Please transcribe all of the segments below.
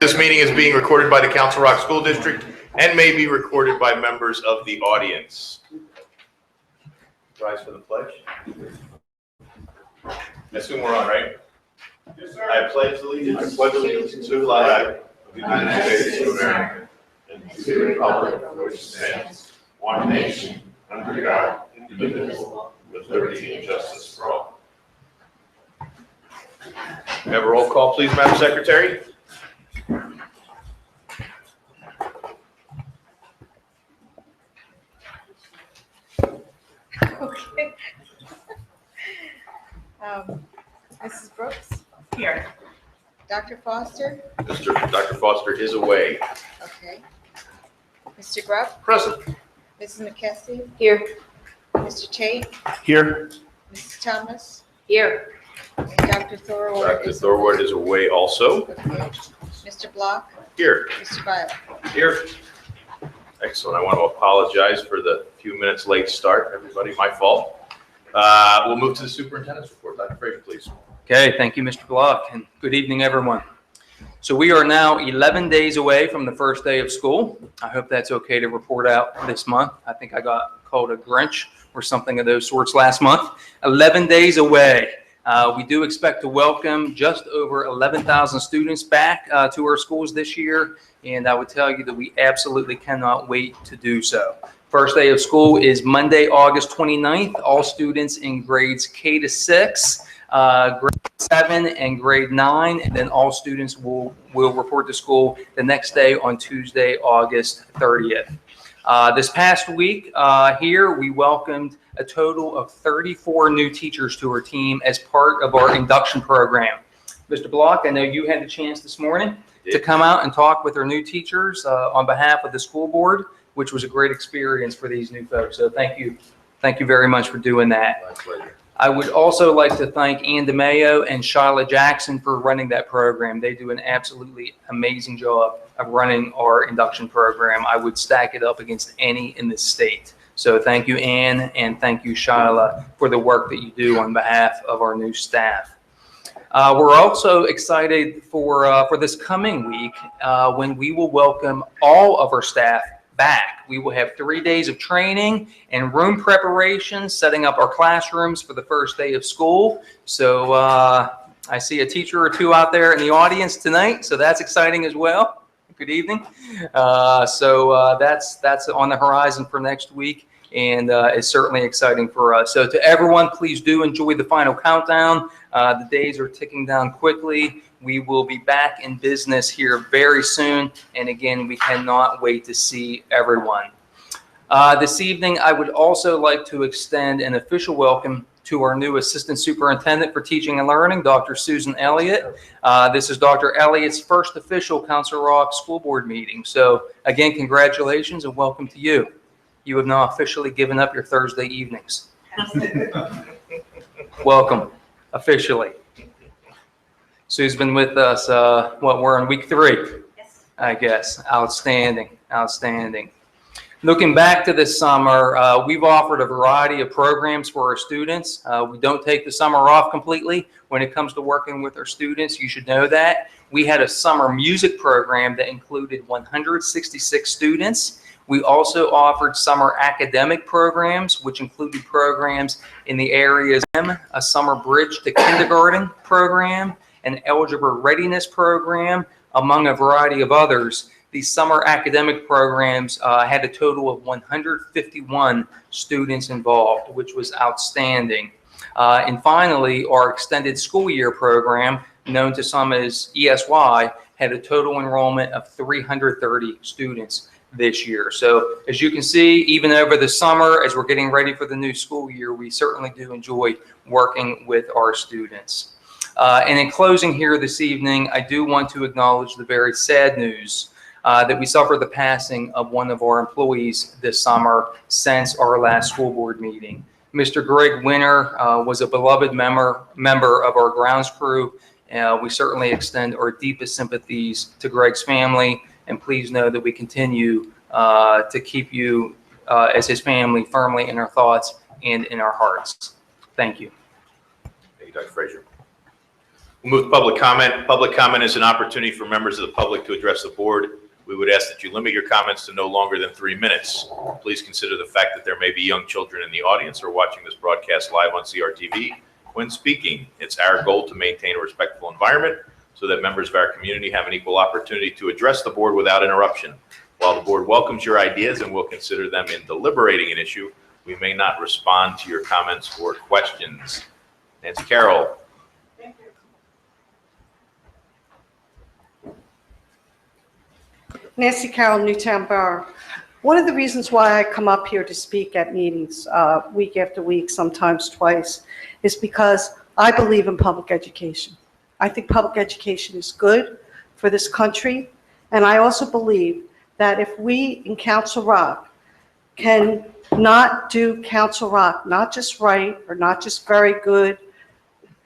This meeting is being recorded by the Council Rock School District and may be recorded by members of the audience. Rise for the pledge. I assume we're on, right? Yes, sir. I pledge allegiance to the flag of the United States of America and to the republic for which it stands, one nation, under God, indivisible, with liberty and justice for all. Have a roll call, please, Madam Secretary. Okay. Mrs. Brooks? Here. Dr. Foster? Dr. Foster is away. Okay. Mr. Grubb? Present. Mrs. McKessie? Here. Mr. Tate? Here. Mrs. Thomas? Here. And Dr. Thorwald? Dr. Thorwald is away also. Okay. Mr. Block? Here. Mr. Violet? Here. Excellent. I want to apologize for the few minutes late start, everybody. My fault. We'll move to the superintendent's report. Dr. Frazier, please. Okay, thank you, Mr. Block, and good evening, everyone. So we are now 11 days away from the first day of school. I hope that's okay to report out this month. I think I got called a Grinch or something of those sorts last month. 11 days away. We do expect to welcome just over 11,000 students back to our schools this year, and I would tell you that we absolutely cannot wait to do so. First day of school is Monday, August 29th. All students in grades K to 6, grade 7, and grade 9, and then all students will report to school the next day on Tuesday, August 30th. This past week here, we welcomed a total of 34 new teachers to our team as part of our induction program. Mr. Block, I know you had the chance this morning to come out and talk with our new teachers on behalf of the school board, which was a great experience for these new folks. So thank you. Thank you very much for doing that. My pleasure. I would also like to thank Ann DeMayo and Shyla Jackson for running that program. They do an absolutely amazing job of running our induction program. I would stack it up against any in the state. So thank you, Ann, and thank you, Shyla, for the work that you do on behalf of our new staff. We're also excited for this coming week when we will welcome all of our staff back. We will have 3 days of training and room preparation, setting up our classrooms for the first day of school. So I see a teacher or two out there in the audience tonight, so that's exciting as well. Good evening. So that's on the horizon for next week, and it's certainly exciting for us. So to everyone, please do enjoy the final countdown. The days are ticking down quickly. We will be back in business here very soon. And again, we cannot wait to see everyone. This evening, I would also like to extend an official welcome to our new Assistant Superintendent for Teaching and Learning, Dr. Susan Elliott. This is Dr. Elliott's first official Council Rock School Board meeting. So again, congratulations and welcome to you. You have now officially given up your Thursday evenings. Welcome, officially. Sue's been with us, we're in week 3, Yes. I guess. Outstanding, outstanding. Looking back to this summer, we've offered a variety of programs for our students. We don't take the summer off completely when it comes to working with our students. You should know that. We had a summer music program that included 166 students. We also offered summer academic programs, which included programs in the areas of a summer bridge to kindergarten program, an algebra readiness program, among a variety of others. These summer academic programs had a total of 151 students involved, which was outstanding. And finally, our extended school year program, known to some as ESY, had a total enrollment of 330 students this year. So as you can see, even over the summer, as we're getting ready for the new school year, we certainly do enjoy working with our students. And in closing here this evening, I do want to acknowledge the very sad news that we suffered the passing of one of our employees this summer since our last school board meeting. Mr. Greg Winter was a beloved member of our grounds crew. We certainly extend our deepest sympathies to Greg's family, and please know that we continue to keep you as his family firmly in our thoughts and in our hearts. Thank you. Thank you, Dr. Frazier. We'll move to public comment. Public comment is an opportunity for members of the public to address the board. We would ask that you limit your comments to no longer than 3 minutes. Please consider the fact that there may be young children in the audience or watching this broadcast live on CRTV. When speaking, it's our goal to maintain a respectful environment so that members of our community have an equal opportunity to address the board without interruption. While the board welcomes your ideas and will consider them in deliberating an issue, we may not respond to your comments or questions. Nancy Carroll. Nancy Carroll, Newtown Borough. One of the reasons why I come up here to speak at meetings week after week, sometimes twice, is because I believe in public education. I think public education is good for this country, and I also believe that if we in Council Rock can not do Council Rock, not just right or not just very good,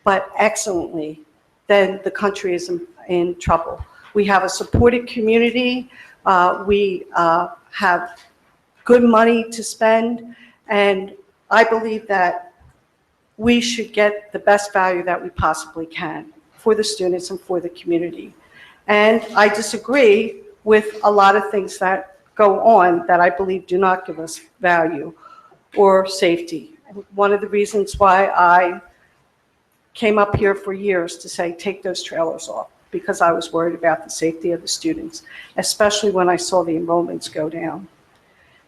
but excellently, then the country is in trouble. We have a supported community. We have good money to spend, and I believe that we should get the best value that we possibly can for the students and for the community. And I disagree with a lot of things that go on that I believe do not give us value or safety. One of the reasons why I came up here for years to say, take those trailers off, because I was worried about the safety of the students, especially when I saw the enrollments go down.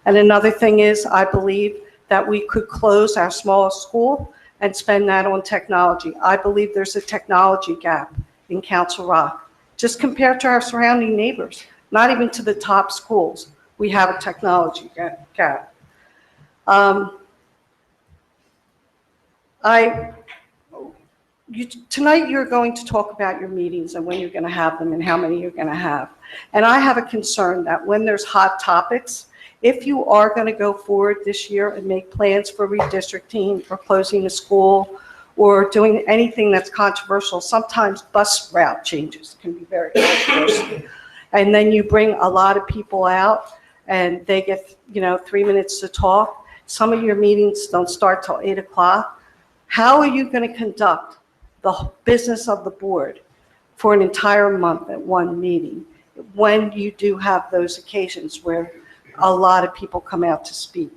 And another thing is, I believe that we could close our smallest school and spend that on technology. I believe there's a technology gap in Council Rock, just compared to our surrounding neighbors, not even to the top schools. We have a technology gap. Tonight you're going to talk about your meetings and when you're going to have them and how many you're going to have. And I have a concern that when there's hot topics, if you are going to go forward this year and make plans for redistricting or closing a school or doing anything that's controversial, sometimes bus route changes can be very controversial. And then you bring a lot of people out and they get 3 minutes to talk. Some of your meetings don't start till 8 o'clock. How are you going to conduct the business of the board for an entire month at one meeting when you do have those occasions where a lot of people come out to speak?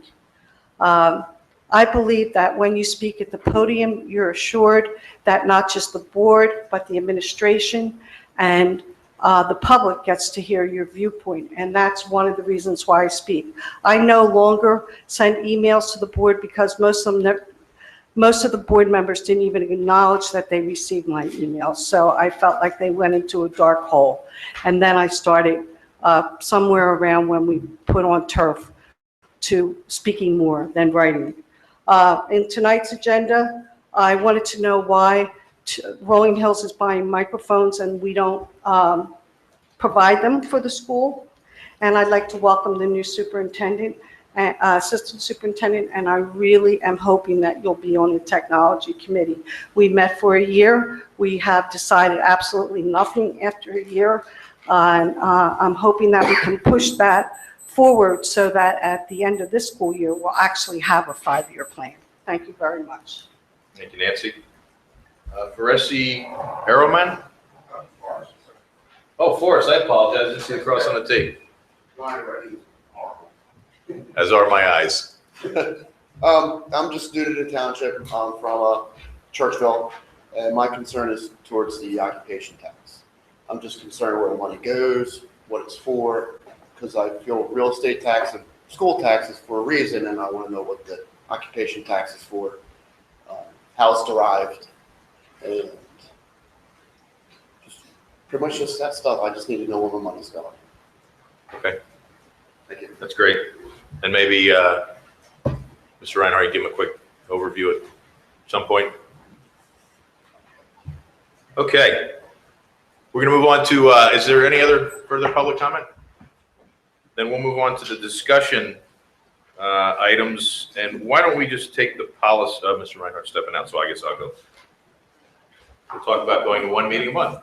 I believe that when you speak at the podium, you're assured that not just the board, but the administration and the public gets to hear your viewpoint, and that's one of the reasons why I speak. I no longer send emails to the board because most of the board members didn't even acknowledge that they received my emails. So I felt like they went into a dark hole. And then I started somewhere around when we put on turf to speaking more than writing. In tonight's agenda, I wanted to know why Rolling Hills is buying microphones and we don't provide them for the school. And I'd like to welcome the new superintendent, assistant superintendent, and I really am hoping that you'll be on the technology committee. We met for a year. We have decided absolutely nothing after a year. And I'm hoping that we can push that forward so that at the end of this school year, we'll actually have a 5-year plan. Thank you very much. Thank you, Nancy. Veresi Harrowman? Oh, Forrest, I apologize. I didn't see the cross on the T. As are my eyes. I'm just new to the township. I'm from Churchville, and my concern is towards the occupation tax. I'm just concerned where the money goes, what it's for, because I feel real estate tax and school tax is for a reason, and I want to know what the occupation tax is for, how it's derived, and just pretty much just that stuff. I just need to know where my money's going. Okay, Thank you. that's great. And maybe Mr. Reinhardt, you give him a quick overview at some point. Okay, we're going to move on to, is there any other further public comment? Then we'll move on to the discussion items. And why don't we just take the policy, Mr. Reinhardt stepping out, so I guess I'll go. We'll talk about going to one meeting a month.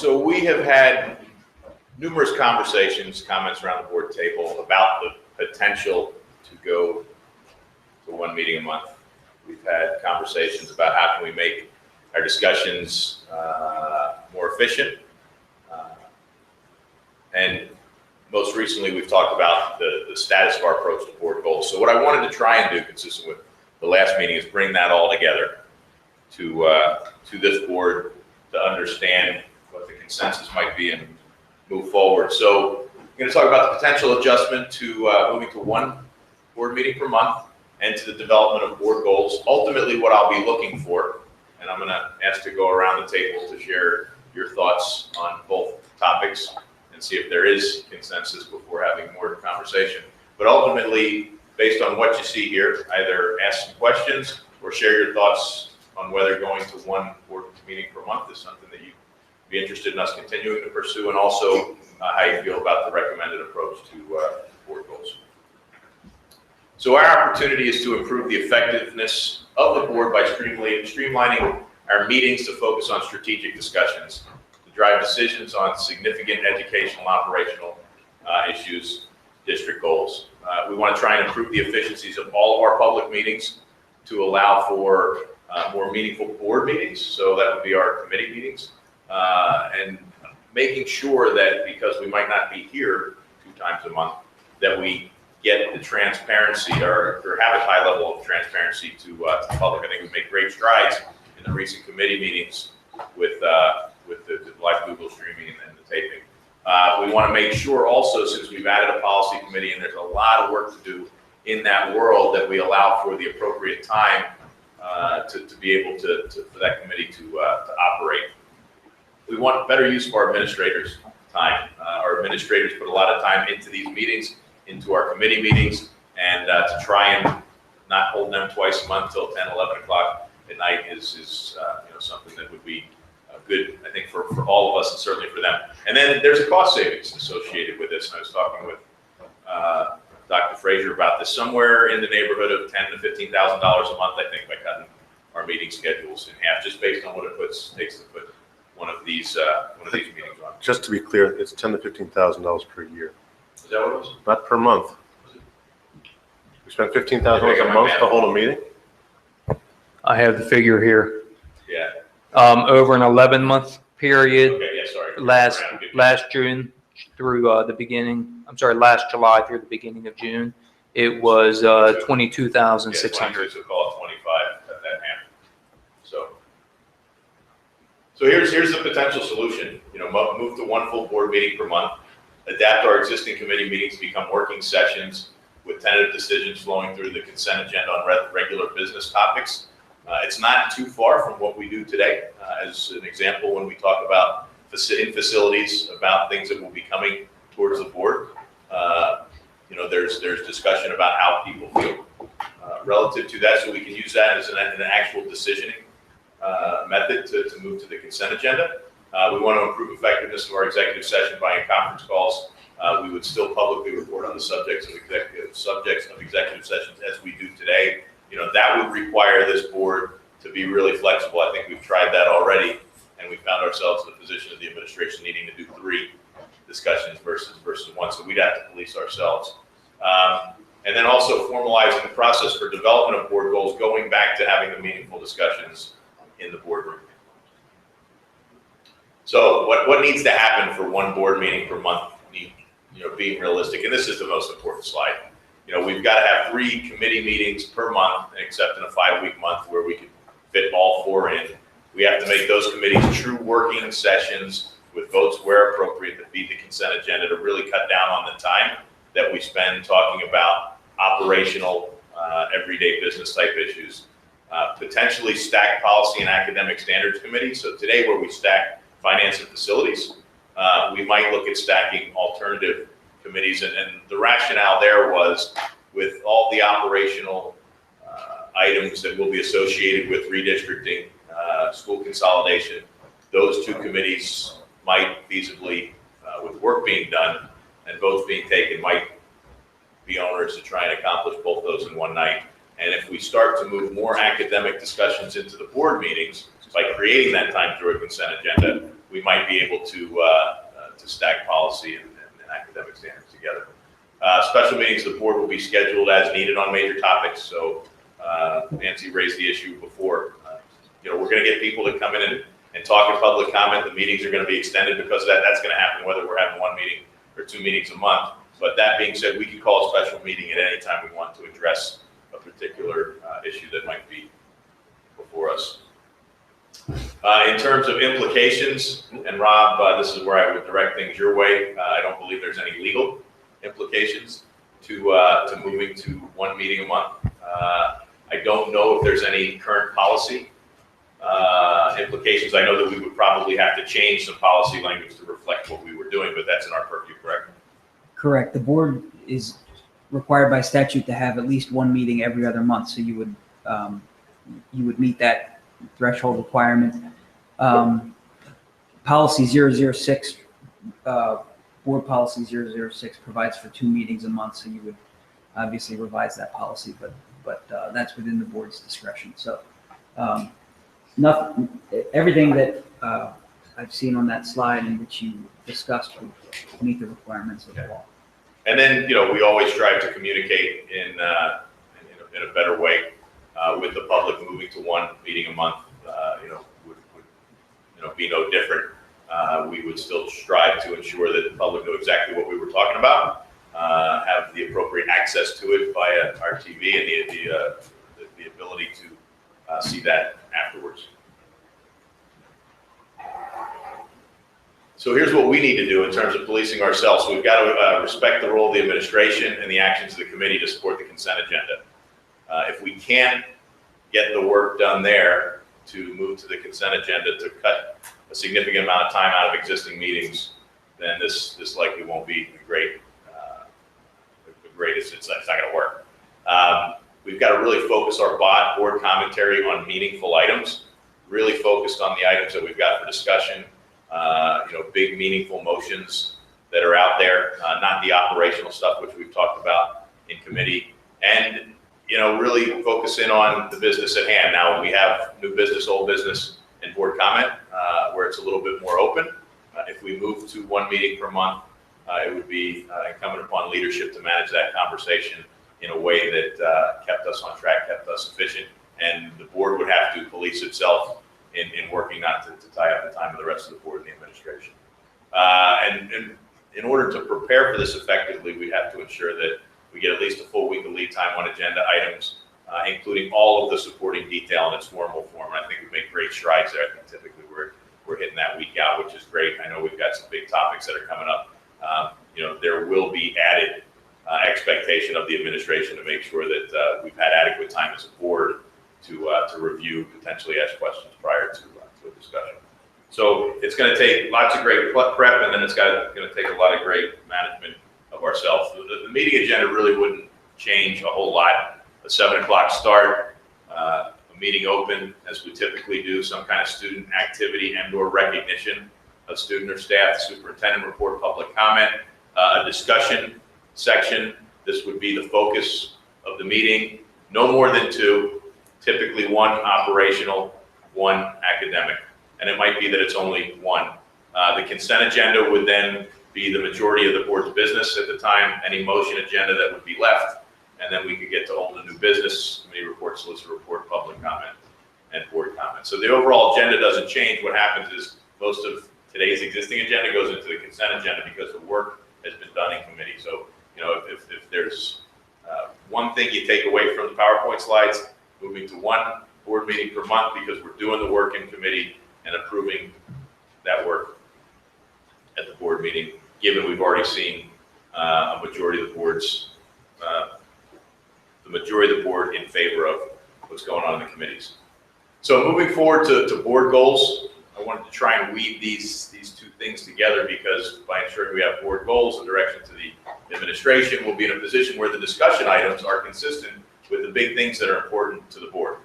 So we have had numerous conversations, comments around the board table about the potential to go to one meeting a month. We've had conversations about how can we make our discussions more efficient. And most recently, we've talked about the status of our approach to board goals. So what I wanted to try and do, consistent with the last meeting, is bring that all together to this board to understand what the consensus might be and move forward. So I'm going to talk about the potential adjustment to moving to one board meeting per month and to the development of board goals. Ultimately, what I'll be looking for, and I'm going to ask to go around the table to share your thoughts on both topics and see if there is consensus before having more conversation. But ultimately, based on what you see here, either ask some questions or share your thoughts on whether going to one board meeting per month is something that you'd be interested in us continuing to pursue, and also how you feel about the recommended approach to board goals. So our opportunity is to improve the effectiveness of the board by streamlining our meetings to focus on strategic discussions, to drive decisions on significant educational and operational issues, district goals. We want to try and improve the efficiencies of all of our public meetings to allow for more meaningful board meetings. So that would be our committee meetings. And making sure that, because we might not be here 2 times a month, that we get the transparency or have a high level of transparency to the public. I think we've made great strides in the recent committee meetings with the live Google streaming and the taping. We want to make sure also, since we've added a policy committee and there's a lot of work to do in that world, that we allow for the appropriate time to be able for that committee to operate. We want better use of our administrators' time. Our administrators put a lot of time into these meetings, into our committee meetings, and to try and not hold them twice a month till 10, 11 o'clock at night is something that would be good, I think, for all of us and certainly for them. And then there's a cost savings associated with this. And I was talking with Dr. Frazier about this, somewhere in the neighborhood of $10,000 to $15,000 a month, I think, by cutting our meeting schedules in half, just based on what it takes to put one of these meetings on. Just to be clear, it's $10,000 to $15,000 per year, Is that what it was? not per month. We spend $15,000 a month to hold a meeting? I have the figure here. Yeah. Over an 11-month period, Okay, yeah, sorry. last June through last July through the beginning of June, it was 22,600. So call it 25 at that half. So here's the potential solution. Move to one full board meeting per month. Adapt our existing committee meetings to become working sessions with tentative decisions flowing through the consent agenda on regular business topics. It's not too far from what we do today. As an example, when we talk about facilities, about things that will be coming towards the board, there's discussion about how people feel relative to that, so we can use that as an actual decisioning method to move to the consent agenda. We want to improve effectiveness of our executive session by conference calls. We would still publicly report on the subjects of executive sessions as we do today. That would require this board to be really flexible. I think we've tried that already, and we found ourselves in the position of the administration needing to do 3 discussions versus 1, so we'd have to police ourselves. And then also formalizing the process for development of board goals, going back to having the meaningful discussions in the boardroom. So what needs to happen for one board meeting per month? Being realistic, and this is the most important slide. We've got to have 3 committee meetings per month, except in a 5-week month where we could fit all 4 in. We have to make those committees true working sessions with votes where appropriate to feed the consent agenda, to really cut down on the time that we spend talking about operational, everyday business type issues. Potentially stack policy and academic standards committees. So today, where we stack finance and facilities, we might look at stacking alternative committees, and the rationale there was, with all the operational items that will be associated with redistricting, school consolidation, those 2 committees might feasibly, with work being done and votes being taken, might be owners to try and accomplish both those in one night. And if we start to move more academic discussions into the board meetings by creating that time through a consent agenda, we might be able to stack policy and academic standards together. Special meetings of the board will be scheduled as needed on major topics. So Nancy raised the issue before. We're going to get people to come in and talk in public comment. The meetings are going to be extended because that's going to happen whether we're having one meeting or 2 meetings a month. But that being said, we can call a special meeting at any time we want to address a particular issue that might be before us. In terms of implications, and Rob, this is where I would direct things your way. I don't believe there's any legal implications to moving to 1 meeting a month. I don't know if there's any current policy implications. I know that we would probably have to change some policy language to reflect what we were doing, but that's in our purview, correct? Correct. The board is required by statute to have at least 1 meeting every other month, so you would meet that threshold requirement. Policy 006, board policy 006 provides for 2 meetings a month, so you would obviously revise that policy, but that's within the board's discretion. So everything that I've seen on that slide in which you discussed would meet the requirements of the law. And then, we always strive to communicate in a better way with the public. Moving to 1 meeting a month, would be no different. We would still strive to ensure that the public know exactly what we were talking about, have the appropriate access to it via our TV and the ability to see that afterwards. So here's what we need to do in terms of policing ourselves. So we've got to respect the role of the administration and the actions of the committee to support the consent agenda. If we can't get the work done there to move to the consent agenda to cut a significant amount of time out of existing meetings, then this likely won't be it's not going to work. We've got to really focus our board commentary on meaningful items, really focused on the items that we've got for discussion. Big meaningful motions that are out there, not the operational stuff which we've talked about in committee, and really focus in on the business at hand. Now we have new business, old business, and board comment where it's a little bit more open. If we move to 1 meeting per month, it would be incumbent upon leadership to manage that conversation in a way that kept us on track, kept us efficient, and the board would have to police itself in working not to tie up the time of the rest of the board and the administration. And in order to prepare for this effectively, we have to ensure that we get at least a full week of lead time on agenda items, including all of the supporting detail in its formal form. And I think we've made great strides there. I think typically we're hitting that week out, which is great. I know we've got some big topics that are coming up. There will be added expectation of the administration to make sure that we've had adequate time as a board to review, potentially ask questions prior to a discussion. So it's going to take lots of great prep, and then it's going to take a lot of great management of ourselves. The meeting agenda really wouldn't change a whole lot. A 7 o'clock start, a meeting open as we typically do, some kind of student activity and or recognition of student or staff, superintendent report, public comment, a discussion section. This would be the focus of the meeting. No more than 2. Typically 1 operational, 1 academic. And it might be that it's only 1. The consent agenda would then be the majority of the board's business at the time, any motion agenda that would be left, and then we could get to old and new business, committee report, solicitor report, public comment, and board comment. So the overall agenda doesn't change. What happens is most of today's existing agenda goes into the consent agenda because the work has been done in committee. So, if there's one thing you take away from the PowerPoint slides, moving to 1 board meeting per month because we're doing the work in committee and approving that work at the board meeting, given we've already seen a majority of the boards, the majority of the board in favor of what's going on in the committees. So moving forward to board goals, I wanted to try and weave these 2 things together because by ensuring we have board goals and direction to the administration, we'll be in a position where the discussion items are consistent with the big things that are important to the board.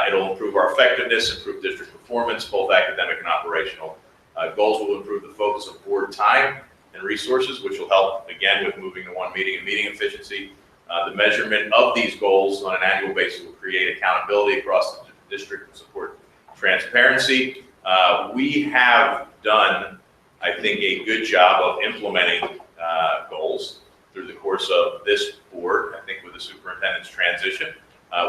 It'll improve our effectiveness, improve district performance, both academic and operational. Goals will improve the focus of board time and resources, which will help, again, with moving to 1 meeting and meeting efficiency. The measurement of these goals on an annual basis will create accountability across the district and support transparency. We have done, I think, a good job of implementing goals through the course of this board. I think with the superintendent's transition,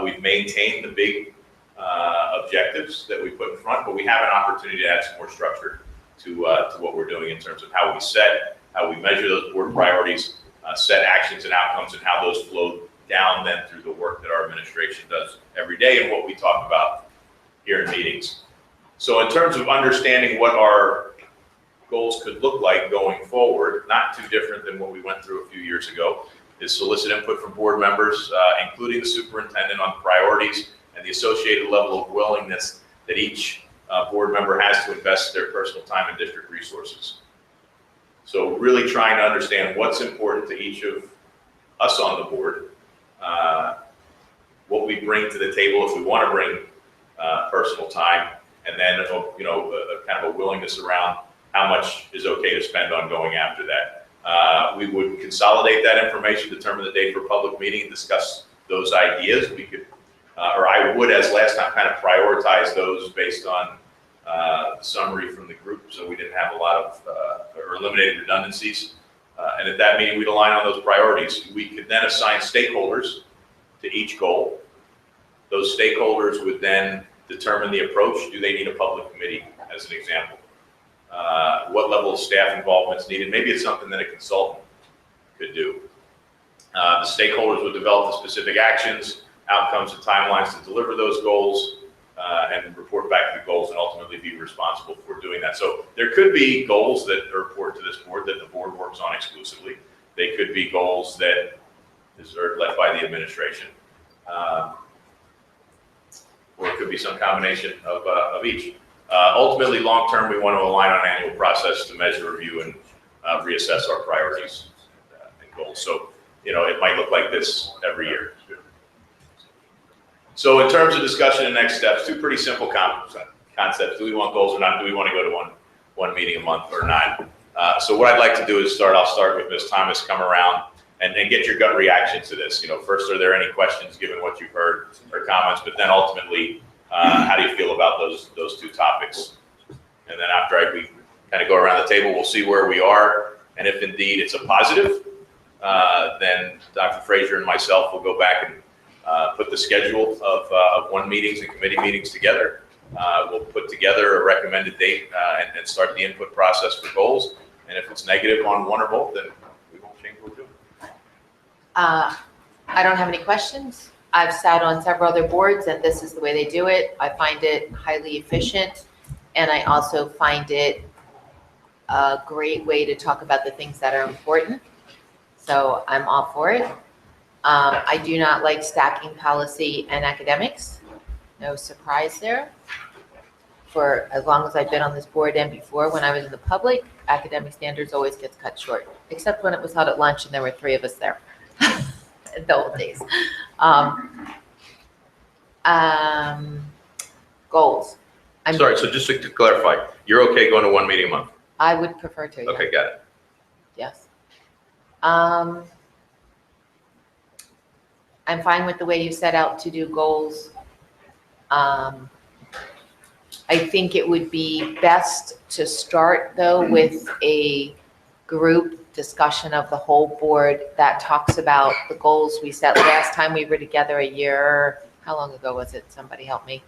we've maintained the big objectives that we put in front, but we have an opportunity to add some more structure to what we're doing in terms of how we set, how we measure those board priorities, set actions and outcomes, and how those flow down then through the work that our administration does every day and what we talk about here in meetings. So in terms of understanding what our goals could look like going forward, not too different than what we went through a few years ago, is solicit input from board members, including the superintendent, on priorities and the associated level of willingness that each board member has to invest their personal time and district resources. So really trying to understand what's important to each of us on the board, what we bring to the table if we want to bring personal time, and then kind of a willingness around how much is okay to spend on going after that. We would consolidate that information, determine the date for a public meeting, and discuss those ideas. We could, or I would, as last time, kind of prioritize those based on the summary from the group, so we didn't have a lot of, or eliminated redundancies. And at that meeting, we'd align on those priorities. We could then assign stakeholders to each goal. Those stakeholders would then determine the approach. Do they need a public committee, as an example? What level of staff involvement is needed? Maybe it's something that a consultant could do. The stakeholders would develop the specific actions, outcomes, and timelines to deliver those goals, and report back to the goals, and ultimately be responsible for doing that. So there could be goals that are important to this board that the board works on exclusively. They could be goals that are led by the administration. Or it could be some combination of each. Ultimately, long-term, we want to align on an annual process to measure, review, and reassess our priorities and goals. So, it might look like this every year. So in terms of discussion and next steps, two pretty simple concepts. Do we want goals or not? Do we want to go to one meeting a month or not? So what I'd like to do is I'll start with Ms. Thomas, come around and get your gut reaction to this. First, are there any questions given what you've heard or comments? But then ultimately, how do you feel about those two topics? And then after we kind of go around the table, we'll see where we are. And if indeed it's a positive, then Dr. Frazier and myself will go back and put the schedule of one meetings and committee meetings together. We'll put together a recommended date and start the input process for goals. And if it's negative on one or both, then we won't change what we're doing. I don't have any questions. I've sat on several other boards and this is the way they do it. I find it highly efficient, and I also find it a great way to talk about the things that are important. So I'm all for it. I do not like stacking policy and academics. No surprise there. For as long as I've been on this board and before, when I was in the public, academic standards always gets cut short, except when it was held at lunch and there were 3 of us there in the old days. Goals. Sorry, so just to clarify, you're okay going to one meeting a month? I would prefer to, yeah. Okay, got it. Yes. I'm fine with the way you set out to do goals. I think it would be best to start though with a group discussion of the whole board that talks about the goals we set. Last time we were together a year, how long ago was it? Somebody help me.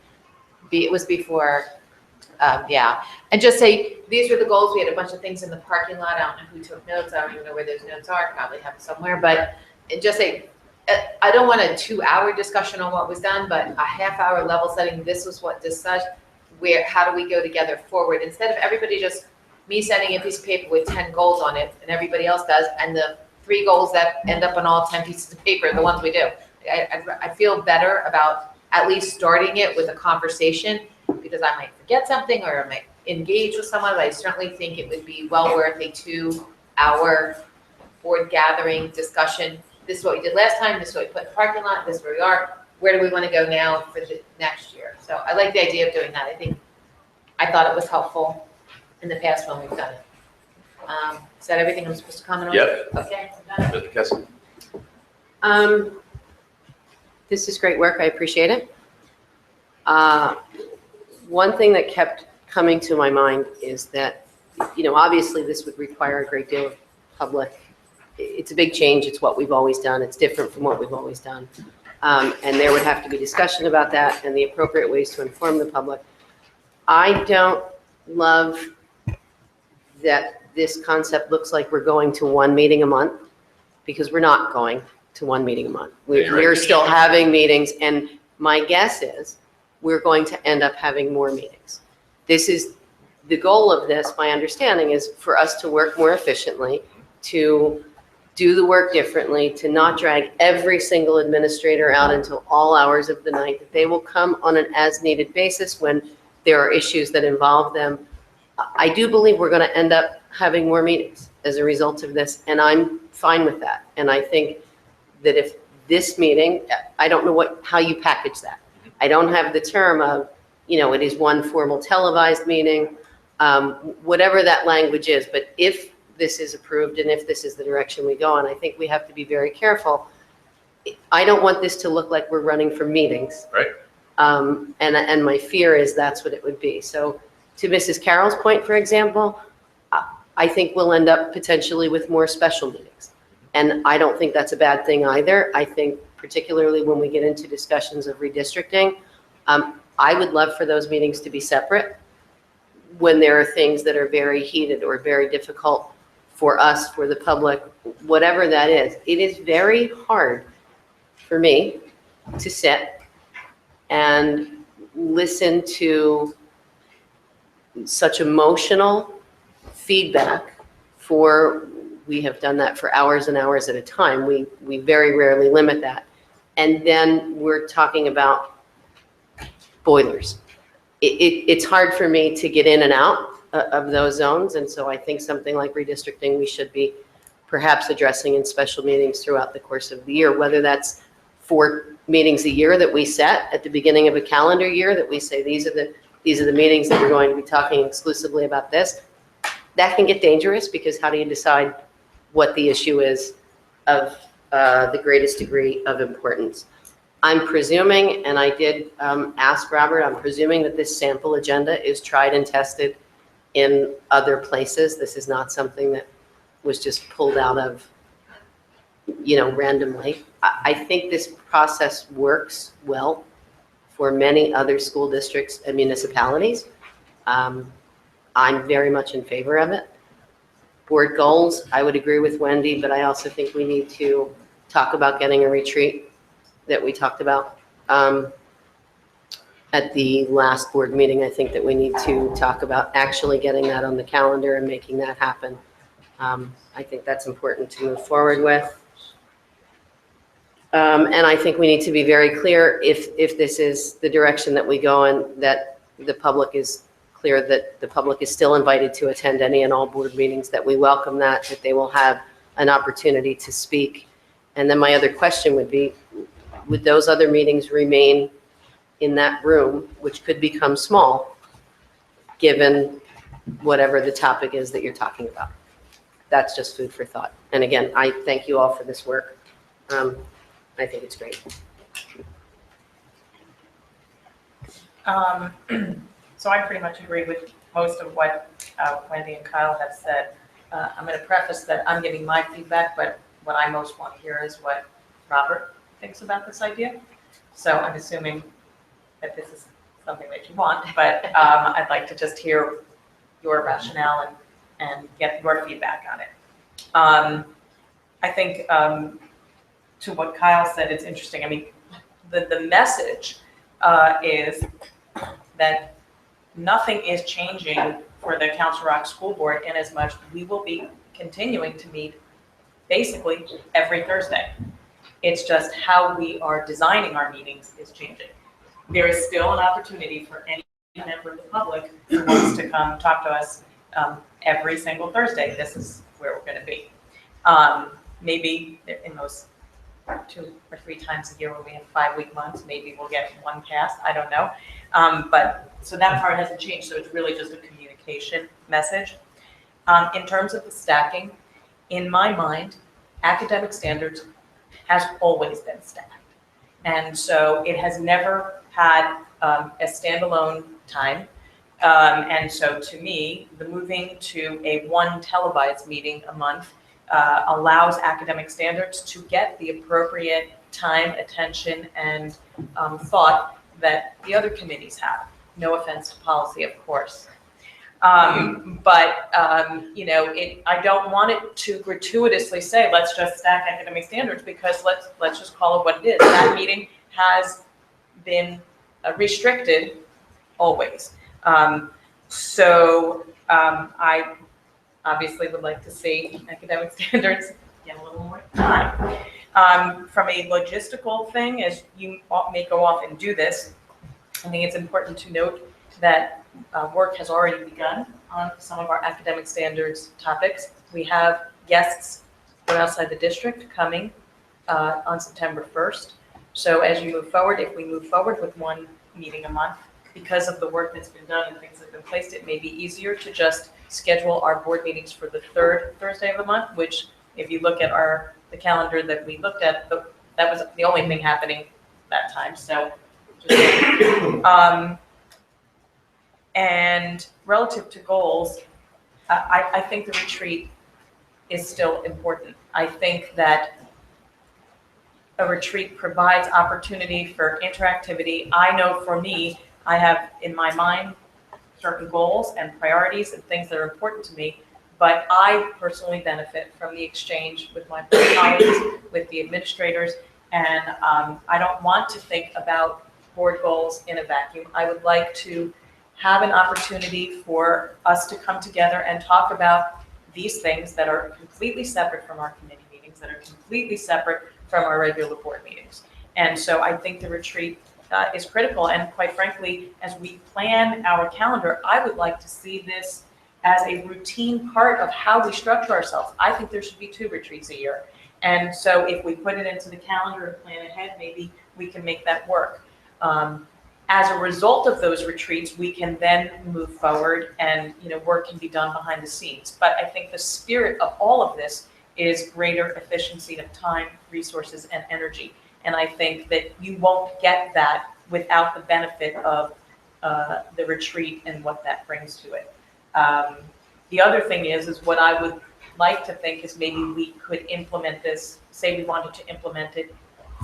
It was before, yeah. And just say, these were the goals. We had a bunch of things in the parking lot. I don't know who took notes. I don't even know where those notes are. Probably have them somewhere, but just say, I don't want a 2-hour discussion on what was done, but a half-hour level setting. This was what discussed. How do we go together forward? Instead of everybody just me sending a piece of paper with 10 goals on it and everybody else does, and the 3 goals that end up on all 10 pieces of paper are the ones we do. I feel better about at least starting it with a conversation, because I might forget something or I might engage with someone, but I certainly think it would be well worth a 2-hour board gathering discussion. This is what we did last time, this is what we put in the parking lot, this is where we are, where do we want to go now for the next year? So I like the idea of doing that. I thought it was helpful in the past when we've done it. Is that everything I'm supposed to comment on? Yep. Okay, I'm done. Mr. Kessler? This is great work. I appreciate it. One thing that kept coming to my mind is that, obviously this would require a great deal of public. It's a big change. It's what we've always done. It's different from what we've always done. And there would have to be discussion about that and the appropriate ways to inform the public. I don't love that this concept looks like we're going to one meeting a month, because we're not going to one meeting a month. We're still having meetings, and my guess is we're going to end up having more meetings. This is the goal of this. My understanding is for us to work more efficiently, to do the work differently, to not drag every single administrator out until all hours of the night, that they will come on an as-needed basis when there are issues that involve them. I do believe we're going to end up having more meetings as a result of this, and I'm fine with that. And I think that if this meeting, I don't know how you package that. I don't have the term of, it is one formal televised meeting, whatever that language is. But if this is approved and if this is the direction we go in, I think we have to be very careful. I don't want this to look like we're running for meetings. Right. And my fear is that's what it would be. So to Mrs. Carroll's point, for example, I think we'll end up potentially with more special meetings. And I don't think that's a bad thing either. I think particularly when we get into discussions of redistricting, I would love for those meetings to be separate when there are things that are very heated or very difficult for us, for the public, whatever that is. It is very hard for me to sit and listen to such emotional feedback we have done that for hours and hours at a time. We very rarely limit that. And then we're talking about boilers. It's hard for me to get in and out of those zones. And so I think something like redistricting, we should be perhaps addressing in special meetings throughout the course of the year, whether that's 4 meetings a year that we set at the beginning of a calendar year, that we say, these are the meetings that we're going to be talking exclusively about this. That can get dangerous, because how do you decide what the issue is of the greatest degree of importance? I'm presuming, and I did ask Robert, I'm presuming that this sample agenda is tried and tested in other places. This is not something that was just pulled out of, randomly. I think this process works well for many other school districts and municipalities. I'm very much in favor of it. Board goals, I would agree with Wendy, but I also think we need to talk about getting a retreat that we talked about at the last board meeting. I think that we need to talk about actually getting that on the calendar and making that happen. I think that's important to move forward with. And I think we need to be very clear, if this is the direction that we go in, that the public is clear that the public is still invited to attend any and all board meetings, that we welcome that they will have an opportunity to speak. And then my other question would be, would those other meetings remain in that room, which could become small, given whatever the topic is that you're talking about? That's just food for thought. And again, I thank you all for this work. I think it's great. So I pretty much agree with most of what Wendy and Kyle have said. I'm going to preface that I'm giving my feedback, but what I most want to hear is what Robert thinks about this idea. So I'm assuming that this is something that you want, but I'd like to just hear your rationale and get your feedback on it. I think to what Kyle said, it's interesting. I mean, the message is that nothing is changing for the Council Rock School Board, in as much we will be continuing to meet basically every Thursday. It's just how we are designing our meetings is changing. There is still an opportunity for any member of the public who wants to come talk to us every single Thursday. This is where we're going to be. Maybe in those 2 or 3 times a year when we have 5-week months, maybe we'll get one cast. I don't know. But so that part hasn't changed. So it's really just a communication message. In terms of the stacking, in my mind, academic standards has always been stacked. And so it has never had a standalone time. And so to me, the moving to a one televised meeting a month allows academic standards to get the appropriate time, attention, and thought that the other committees have. No offense to policy, of course. But I don't want it to gratuitously say, let's just stack academic standards, because let's just call it what it is. That meeting has been restricted always. I obviously would like to see academic standards get a little more time. From a logistical thing, as you may go off and do this, I think it's important to note that work has already begun on some of our academic standards topics. We have guests from outside the district coming on September 1st. So as you move forward, if we move forward with one meeting a month, because of the work that's been done and things that have been placed, it may be easier to just schedule our board meetings for the third Thursday of the month, which if you look at the calendar that we looked at, that was the only thing happening that time. So and relative to goals, I think the retreat is still important. I think that a retreat provides opportunity for interactivity. I know for me, I have in my mind certain goals and priorities and things that are important to me, but I personally benefit from the exchange with my colleagues, with the administrators, and I don't want to think about board goals in a vacuum. I would like to have an opportunity for us to come together and talk about these things that are completely separate from our committee meetings, that are completely separate from our regular board meetings. And so I think the retreat is critical. And quite frankly, as we plan our calendar, I would like to see this as a routine part of how we structure ourselves. I think there should be 2 retreats a year. And so if we put it into the calendar and plan ahead, maybe we can make that work. As a result of those retreats, we can then move forward and work can be done behind the scenes. But I think the spirit of all of this is greater efficiency of time, resources, and energy. And I think that you won't get that without the benefit of the retreat and what that brings to it. The other thing is what I would like to think is maybe we could implement this, say we wanted to implement it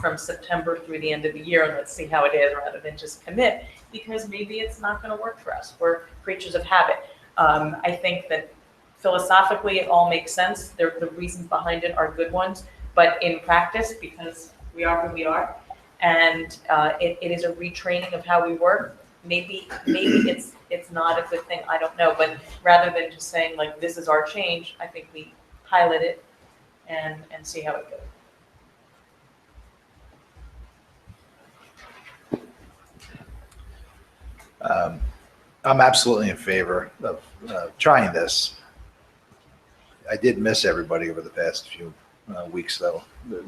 from September through the end of the year, and let's see how it is rather than just commit, because maybe it's not going to work for us. We're creatures of habit. I think that philosophically it all makes sense. The reasons behind it are good ones, but in practice, because we are who we are, and it is a retraining of how we work, maybe it's not a good thing. I don't know, but rather than just saying like this is our change, I think we pilot it and see how it goes. I'm absolutely in favor of trying this. I did miss everybody over the past few weeks, though,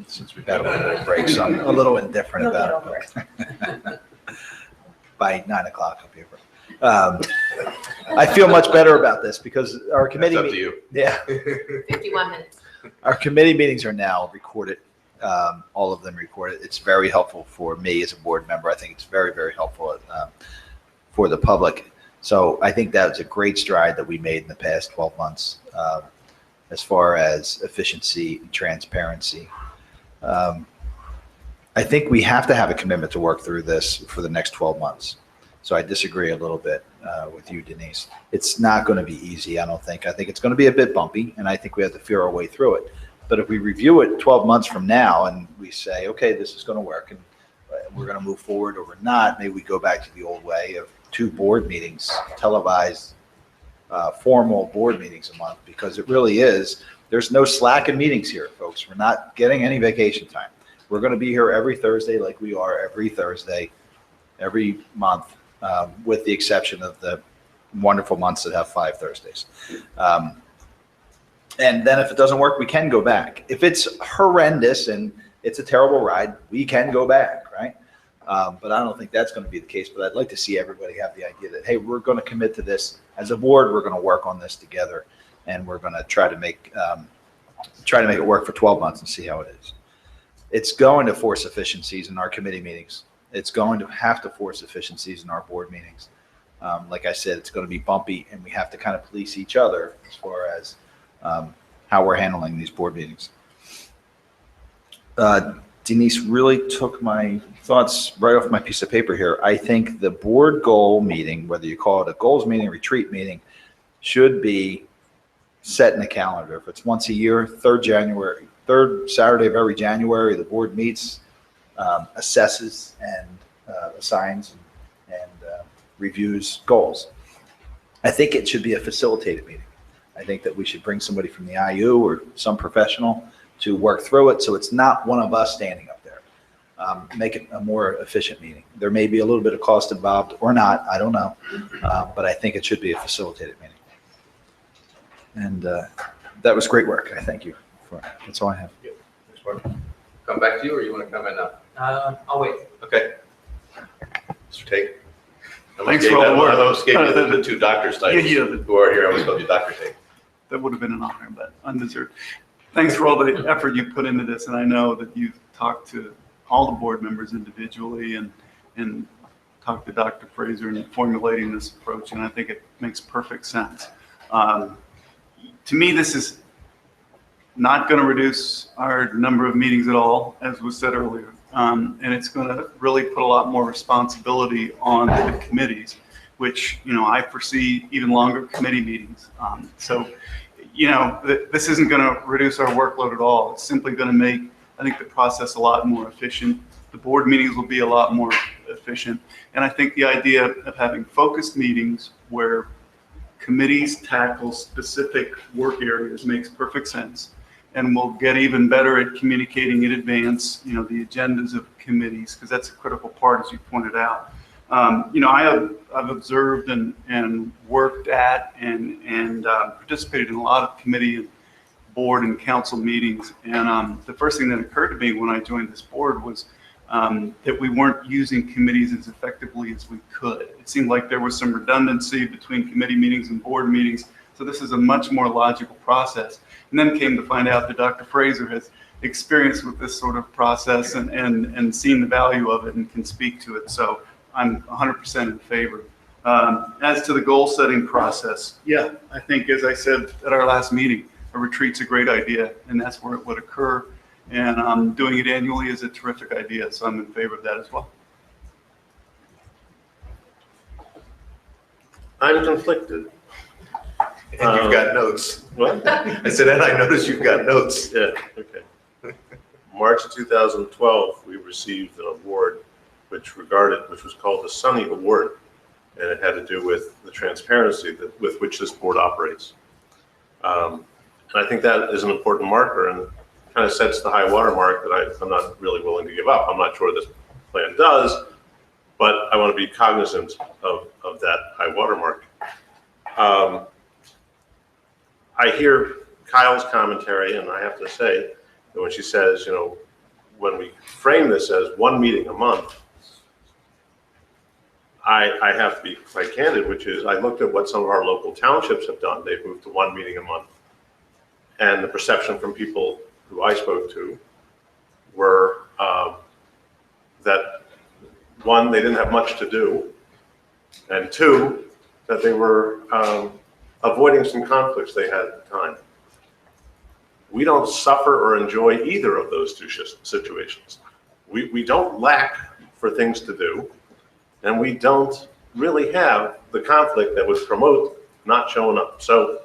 since we've had a little bit of break, so I'm a little indifferent about it. By 9 o'clock, I'll be over. I feel much better about this because our committee. That's up to you. Yeah. 51 minutes. Our committee meetings are now recorded. All of them recorded. It's very helpful for me as a board member. I think it's very, very helpful for the public. So I think that's a great stride that we made in the past 12 months as far as efficiency and transparency. I think we have to have a commitment to work through this for the next 12 months. So I disagree a little bit with you, Denise. It's not going to be easy, I don't think. I think it's going to be a bit bumpy, and I think we have to feel our way through it. But if we review it 12 months from now and we say, okay, this is going to work and we're going to move forward, or we're not, maybe we go back to the old way of 2 board meetings, televised, formal board meetings a month, because it really is. There's no slack in meetings here, folks. We're not getting any vacation time. We're going to be here every Thursday like we are every Thursday, every month, with the exception of the wonderful months that have 5 Thursdays. And then if it doesn't work, we can go back. If it's horrendous and it's a terrible ride, we can go back, right? But I don't think that's going to be the case. But I'd like to see everybody have the idea that, hey, we're going to commit to this as a board. We're going to work on this together, and we're going to try to make it work for 12 months and see how it is. It's going to force efficiencies in our committee meetings. It's going to have to force efficiencies in our board meetings. Like I said, it's going to be bumpy, and we have to kind of police each other as far as how we're handling these board meetings. Denise really took my thoughts right off my piece of paper here. I think the board goal meeting, whether you call it a goals meeting, retreat meeting, should be set in the calendar. If it's once a year, third Saturday of every January, the board meets, assesses and assigns and reviews goals. I think it should be a facilitated meeting. I think that we should bring somebody from the IU or some professional to work through it, so it's not one of us standing up there. Make it a more efficient meeting. There may be a little bit of cost involved or not, I don't know, but I think it should be a facilitated meeting. And that was great work. I thank you for it. That's all I have. Come back to you, or you want to come in now? I'll wait. Okay. Mr. Tate? Thanks for all the work. I almost gave you the two doctor's titles who are here. I always called you Dr. Tate. That would have been an honor, but undeserved. Thanks for all the effort you put into this, and I know that you've talked to all the board members individually and talked to Dr. Fraser in formulating this approach, and I think it makes perfect sense. To me, this is not going to reduce our number of meetings at all, as was said earlier, and it's going to really put a lot more responsibility on the committees, which, I foresee even longer committee meetings. This isn't going to reduce our workload at all. It's simply going to make, I think, the process a lot more efficient. The board meetings will be a lot more efficient. And I think the idea of having focused meetings where committees tackle specific work areas makes perfect sense. And we'll get even better at communicating in advance, the agendas of committees, because that's a critical part, as you pointed out. I've observed and worked at and participated in a lot of committee, board, and council meetings. And the first thing that occurred to me when I joined this board was that we weren't using committees as effectively as we could. It seemed like there was some redundancy between committee meetings and board meetings. So this is a much more logical process. And then came to find out that Dr. Fraser has experience with this sort of process and seen the value of it and can speak to it. So I'm 100% in favor. As to the goal setting process, I think, as I said at our last meeting, a retreat's a great idea, and that's where it would occur. And doing it annually is a terrific idea, so I'm in favor of that as well. I'm conflicted. And you've got notes. What? I said, and I noticed you've got notes. Yeah, okay. March of 2012, we received an award which was called the Sunny Award, and it had to do with the transparency with which this board operates. And I think that is an important marker and kind of sets the high water mark that I'm not really willing to give up. I'm not sure this plan does, but I want to be cognizant of that high water mark. I hear Kyle's commentary, and I have to say that when she says, when we frame this as one meeting a month, I have to be quite candid, which is I looked at what some of our local townships have done. They've moved to one meeting a month. And the perception from people who I spoke to were that, one, they didn't have much to do, and two, that they were avoiding some conflicts they had at the time. We don't suffer or enjoy either of those two situations. We don't lack for things to do, and we don't really have the conflict that would promote not showing up. So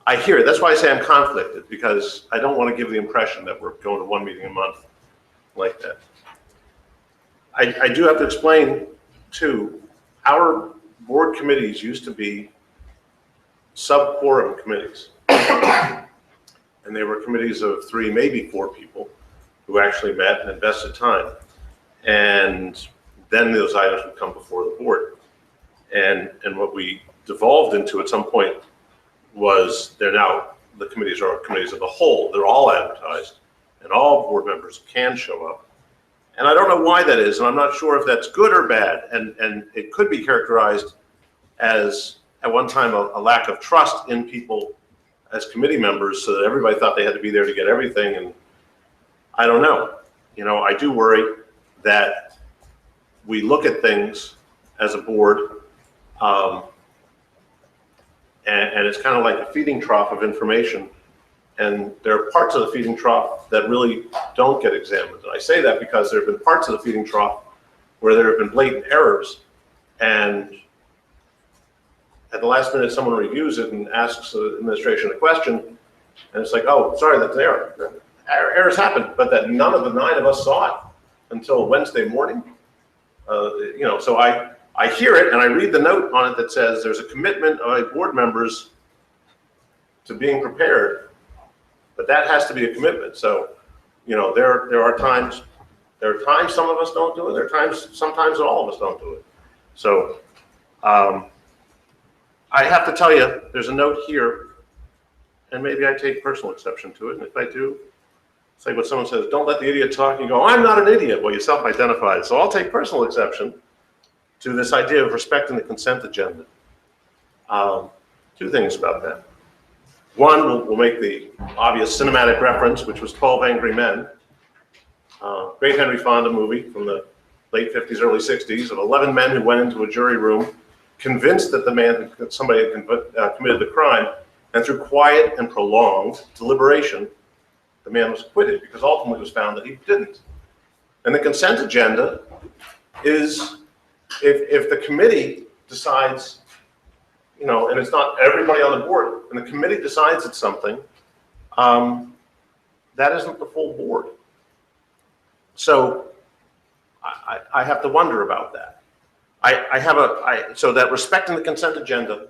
I hear it. That's why I say I'm conflicted, because I don't want to give the impression that we're going to one meeting a month like that. I do have to explain, too, our board committees used to be sub-quorum committees. And they were committees of 3, maybe 4 people who actually met and invested time. And then those items would come before the board. And what we devolved into at some point was the committees are committees of the whole. They're all advertised, and all board members can show up. And I don't know why that is, and I'm not sure if that's good or bad. And it could be characterized as, at one time, a lack of trust in people as committee members, so that everybody thought they had to be there to get everything. And I don't know. I do worry that we look at things as a board And it's kind of like a feeding trough of information. And there are parts of the feeding trough that really don't get examined. And I say that because there have been parts of the feeding trough where there have been blatant errors, and at the last minute, someone reviews it and asks the administration a question, and it's like, oh, sorry, that's an error. Errors happen, but that none of the 9 of us saw it until Wednesday morning. So I hear it and I read the note on it that says there's a commitment of board members to being prepared, but that has to be a commitment. So, there are times some of us don't do it. Sometimes all of us don't do it. So, I have to tell you, there's a note here, and maybe I take personal exception to it. And if I do, it's like what someone says, don't let the idiot talk. You go, I'm not an idiot. Well, you self-identified. So I'll take personal exception to this idea of respecting the consent agenda. 2 things about that. One, we'll make the obvious cinematic reference, which was 12 Angry Men. Great Henry Fonda movie from the late 50s, early 60s, of 11 men who went into a jury room convinced that somebody had committed the crime, and through quiet and prolonged deliberation, the man was acquitted because ultimately it was found that he didn't. And the consent agenda is, if the committee decides, and it's not everybody on the board, and the committee decides it's something, that isn't the full board. So I have to wonder about that. So that respecting the consent agenda,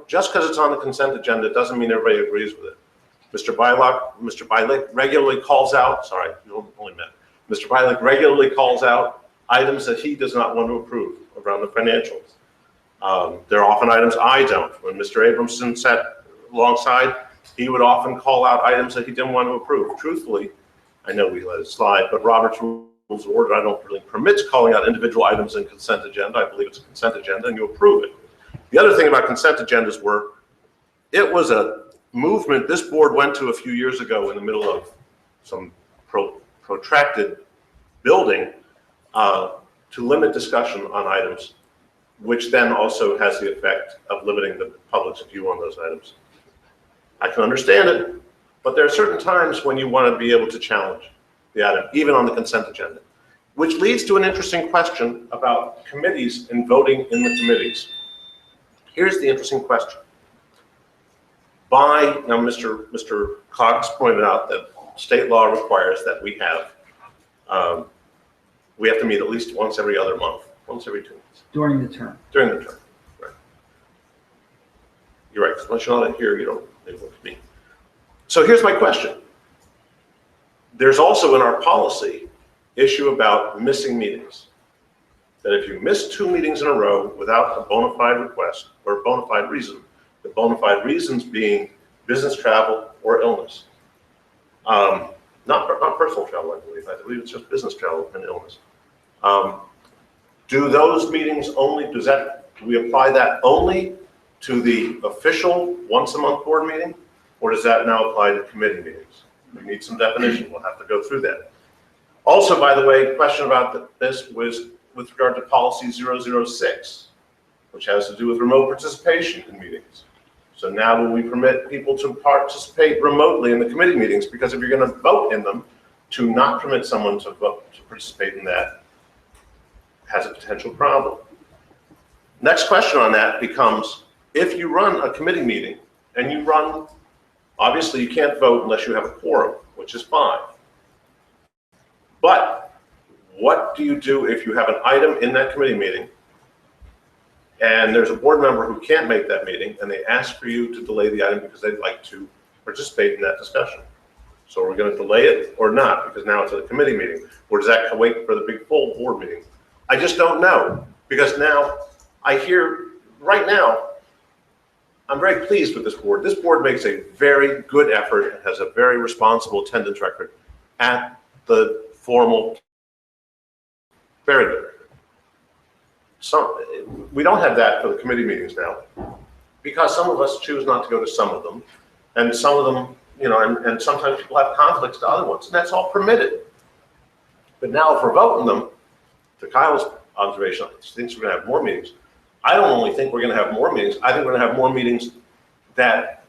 just because it's on the consent agenda doesn't mean everybody agrees with it. Mr. Bylick regularly calls out, sorry, you only met. Mr. Bylick regularly calls out items that he does not want to approve around the financials. There are often items I don't. When Mr. Abramson sat alongside, he would often call out items that he didn't want to approve. Truthfully, I know we let it slide, but Robert's Rules of Order, I don't really permit calling out individual items in consent agenda. I believe it's a consent agenda and you approve it. The other thing about consent agendas it was a movement this board went to a few years ago in the middle of some protracted building to limit discussion on items, which then also has the effect of limiting the public's view on those items. I can understand it, but there are certain times when you want to be able to challenge the item, even on the consent agenda, which leads to an interesting question about committees and voting in the committees. Here's the interesting question. Now, Mr. Cox pointed out that state law requires that we have to meet at least once every other month, once every 2 months. During the term. During the term, right. You're right, unless you're not here, you don't need to meet. So here's my question. There's also in our policy issue about missing meetings. That if you miss 2 meetings in a row without a bona fide request or a bona fide reason, the bona fide reasons being business travel or illness. Not personal travel, I believe it's just business travel and illness. Do those meetings do we apply that only to the official once-a-month board meeting, or does that now apply to committee meetings? We need some definition, we'll have to go through that. Also, by the way, question about this was with regard to policy 006, which has to do with remote participation in meetings. So now will we permit people to participate remotely in the committee meetings? Because if you're going to vote in them, to not permit someone to participate in that has a potential problem. Next question on that becomes, if you run a committee meeting and obviously you can't vote unless you have a quorum, which is fine. But what do you do if you have an item in that committee meeting and there's a board member who can't make that meeting and they ask for you to delay the item because they'd like to participate in that discussion? So are we going to delay it or not? Because now it's a committee meeting. Or does that wait for the big full board meeting? I just don't know. Because now I hear, right now, I'm very pleased with this board. This board makes a very good effort and has a very responsible attendance record at the formal, very good. We don't have that for the committee meetings now because some of us choose not to go to some of them, and some of them, and sometimes people have conflicts to other ones, and that's all permitted. But now if we're voting them, to Kyle's observation, he thinks we're going to have more meetings. I don't only think we're gonna have more meetings, I think we're gonna have more meetings that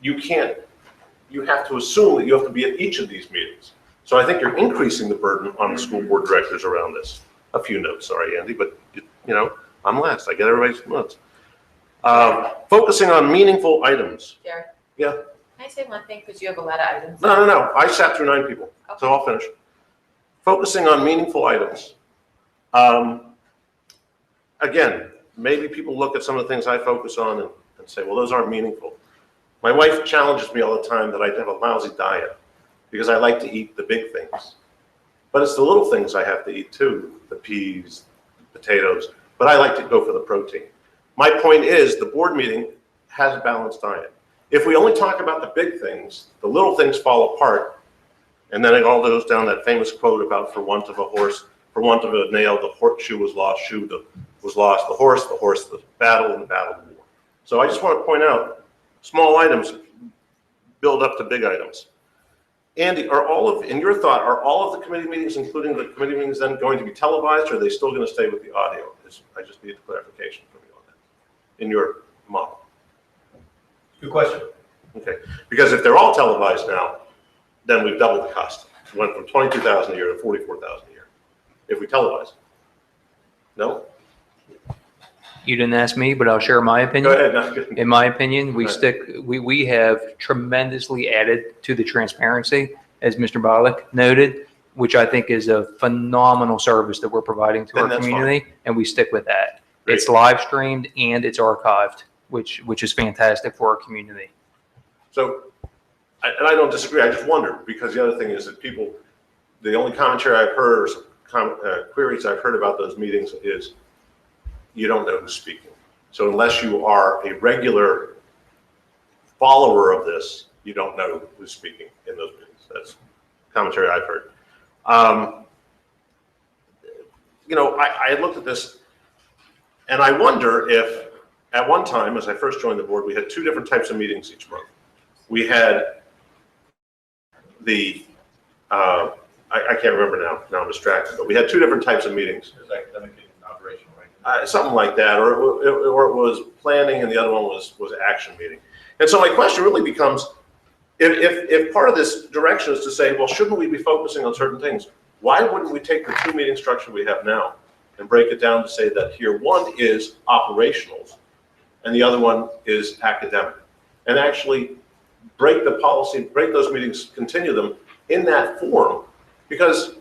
you have to assume that you have to be at each of these meetings. So I think you're increasing the burden on the school board directors around this. A few notes, sorry, Andy, but I'm last, I get everybody's notes. Focusing on meaningful items. Jerry? Yeah. Can I say one thing, because you have a lot of items? No, I sat through 9 people, so I'll finish. Focusing on meaningful items. Again, maybe people look at some of the things I focus on and say, well, those aren't meaningful. My wife challenges me all the time that I have a lousy diet because I like to eat the big things. But it's the little things I have to eat too, the peas, the potatoes, but I like to go for the protein. My point is the board meeting has a balanced diet. If we only talk about the big things, the little things fall apart, and then it all goes down that famous quote about for want of a horse, for want of a nail, the horseshoe was lost, was lost, the horse, the battle, and the battle of war. So I just want to point out, small items build up to big items. Andy, in your thought, are all of the committee meetings, including the committee meetings, then going to be televised, or are they still going to stay with the audio? I just need clarification from you on that, in your model. Good question. Okay, because if they're all televised now, then we've doubled the cost. It went from $22,000 a year to $44,000 a year, if we televise. No? You didn't ask me, but I'll share my opinion. Go ahead. No, good. In my opinion, we Right. we have tremendously added to the transparency, as Mr. Bollock noted, which I think is a phenomenal service that we're providing to Then our that's community, and we stick with that. Great. It's live streamed and it's archived, which is fantastic for our community. So, and I don't disagree, I just wonder, because the other thing is that people, the only commentary I've heard, or queries I've heard about those meetings is, you don't know who's speaking. So unless you are a regular follower of this, you don't know who's speaking in those meetings. That's commentary I've heard. I looked at this and I wonder if at one time, as I first joined the board, we had 2 different types of meetings each month. We had the, I can't remember now I'm distracted, but we had 2 different types of meetings. It's academic and operational, right? Something like that, or it was planning and the other one was action meeting. And so my question really becomes, if part of this direction is to say, well, shouldn't we be focusing on certain things? Why wouldn't we take the 2 meeting structure we have now and break it down to say that here one is operationals and the other one is academic? And actually break the policy, break those meetings, continue them in that form, because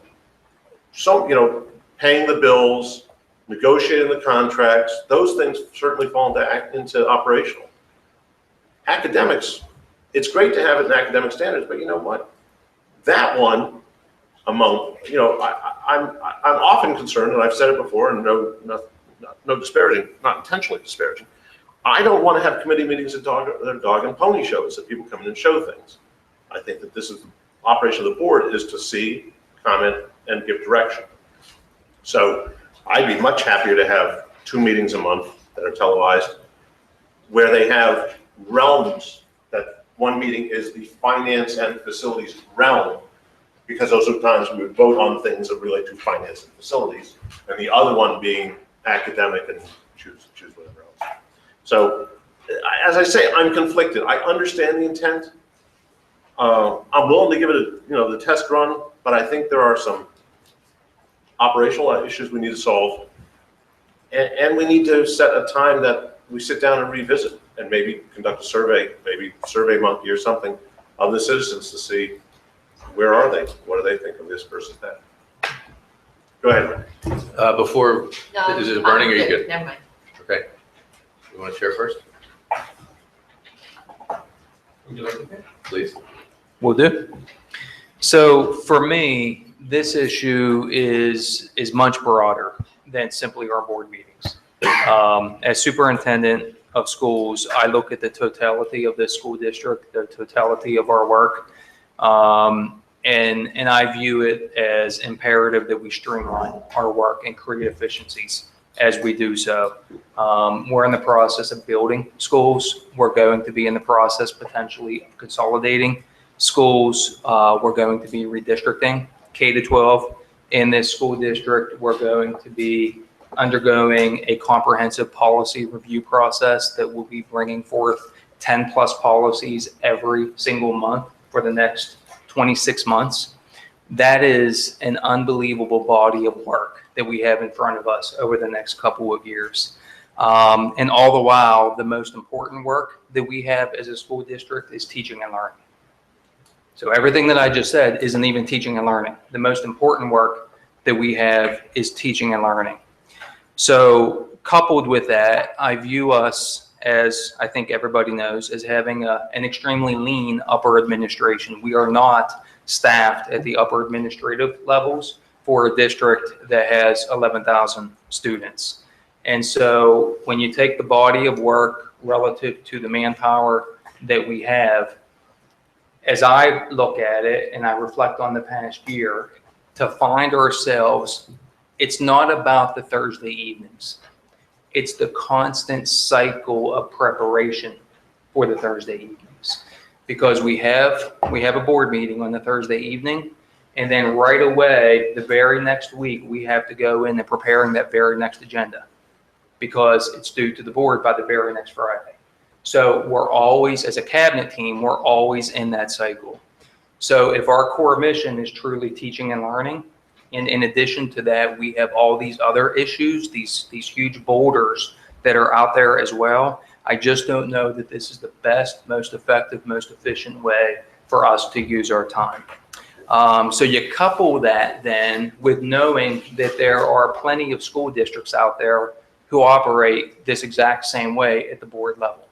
paying the bills, negotiating the contracts, those things certainly fall into operational. Academics, it's great to have it in academic standards, but you know what? That one, I'm often concerned, and I've said it before, and no disparaging, not intentionally disparaging. I don't want to have committee meetings that are dog and pony shows that people come in and show things. I think that this is the operation of the board is to see, comment, and give direction. So I'd be much happier to have 2 meetings a month that are televised, where they have realms, that one meeting is the finance and facilities realm, because those are times we would vote on things that relate to finance and facilities, and the other one being academic and choose whatever else. So, as I say, I'm conflicted. I understand the intent. I'm willing to give it the test run, but I think there are some operational issues we need to solve, and we need to set a time that we sit down and revisit, and maybe conduct a survey, maybe Survey Monkey or something, of the citizens to see where are they, what do they think of this versus that. Go ahead. Before, No, is it burning or are you good? Never mind. Okay. You want to share first? Would you like to? Please. Will do. So for me, this issue is much broader than simply our board meetings. As superintendent of schools, I look at the totality of the school district, the totality of our work, and I view it as imperative that we streamline our work and create efficiencies as we do so. We're in the process of building schools. We're going to be in the process potentially of consolidating schools. We're going to be redistricting K-12 in this school district. We're going to be undergoing a comprehensive policy review process that will be bringing forth 10 plus policies every single month for the next 26 months. That is an unbelievable body of work that we have in front of us over the next couple of years. And all the while, the most important work that we have as a school district is teaching and learning. So everything that I just said isn't even teaching and learning. The most important work that we have is teaching and learning. So coupled with that, I view us, as I think everybody knows, as having an extremely lean upper administration. We are not staffed at the upper administrative levels for a district that has 11,000 students. And so when you take the body of work relative to the manpower that we have, as I look at it and I reflect on the past year, to find ourselves, it's not about the Thursday evenings. It's the constant cycle of preparation for the Thursday evenings. Because we have a board meeting on the Thursday evening, and then right away, the very next week, we have to go in and preparing that very next agenda because it's due to the board by the very next Friday. So we're always, as a cabinet team, we're always in that cycle. So if our core mission is truly teaching and learning, and in addition to that, we have all these other issues, these huge boulders that are out there as well, I just don't know that this is the best, most effective, most efficient way for us to use our time. So you couple that then with knowing that there are plenty of school districts out there who operate this exact same way at the board level.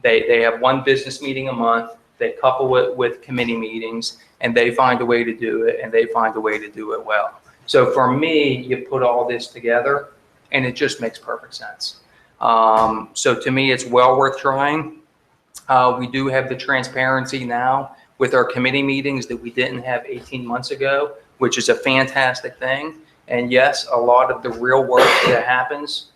They have one business meeting a month, they couple it with committee meetings, and they find a way to do it, and they find a way to do it well. So for me, you put all this together, and it just makes perfect sense. So to me, it's well worth trying. We do have the transparency now with our committee meetings that we didn't have 18 months ago, which is a fantastic thing. And yes, a lot of the real work that happens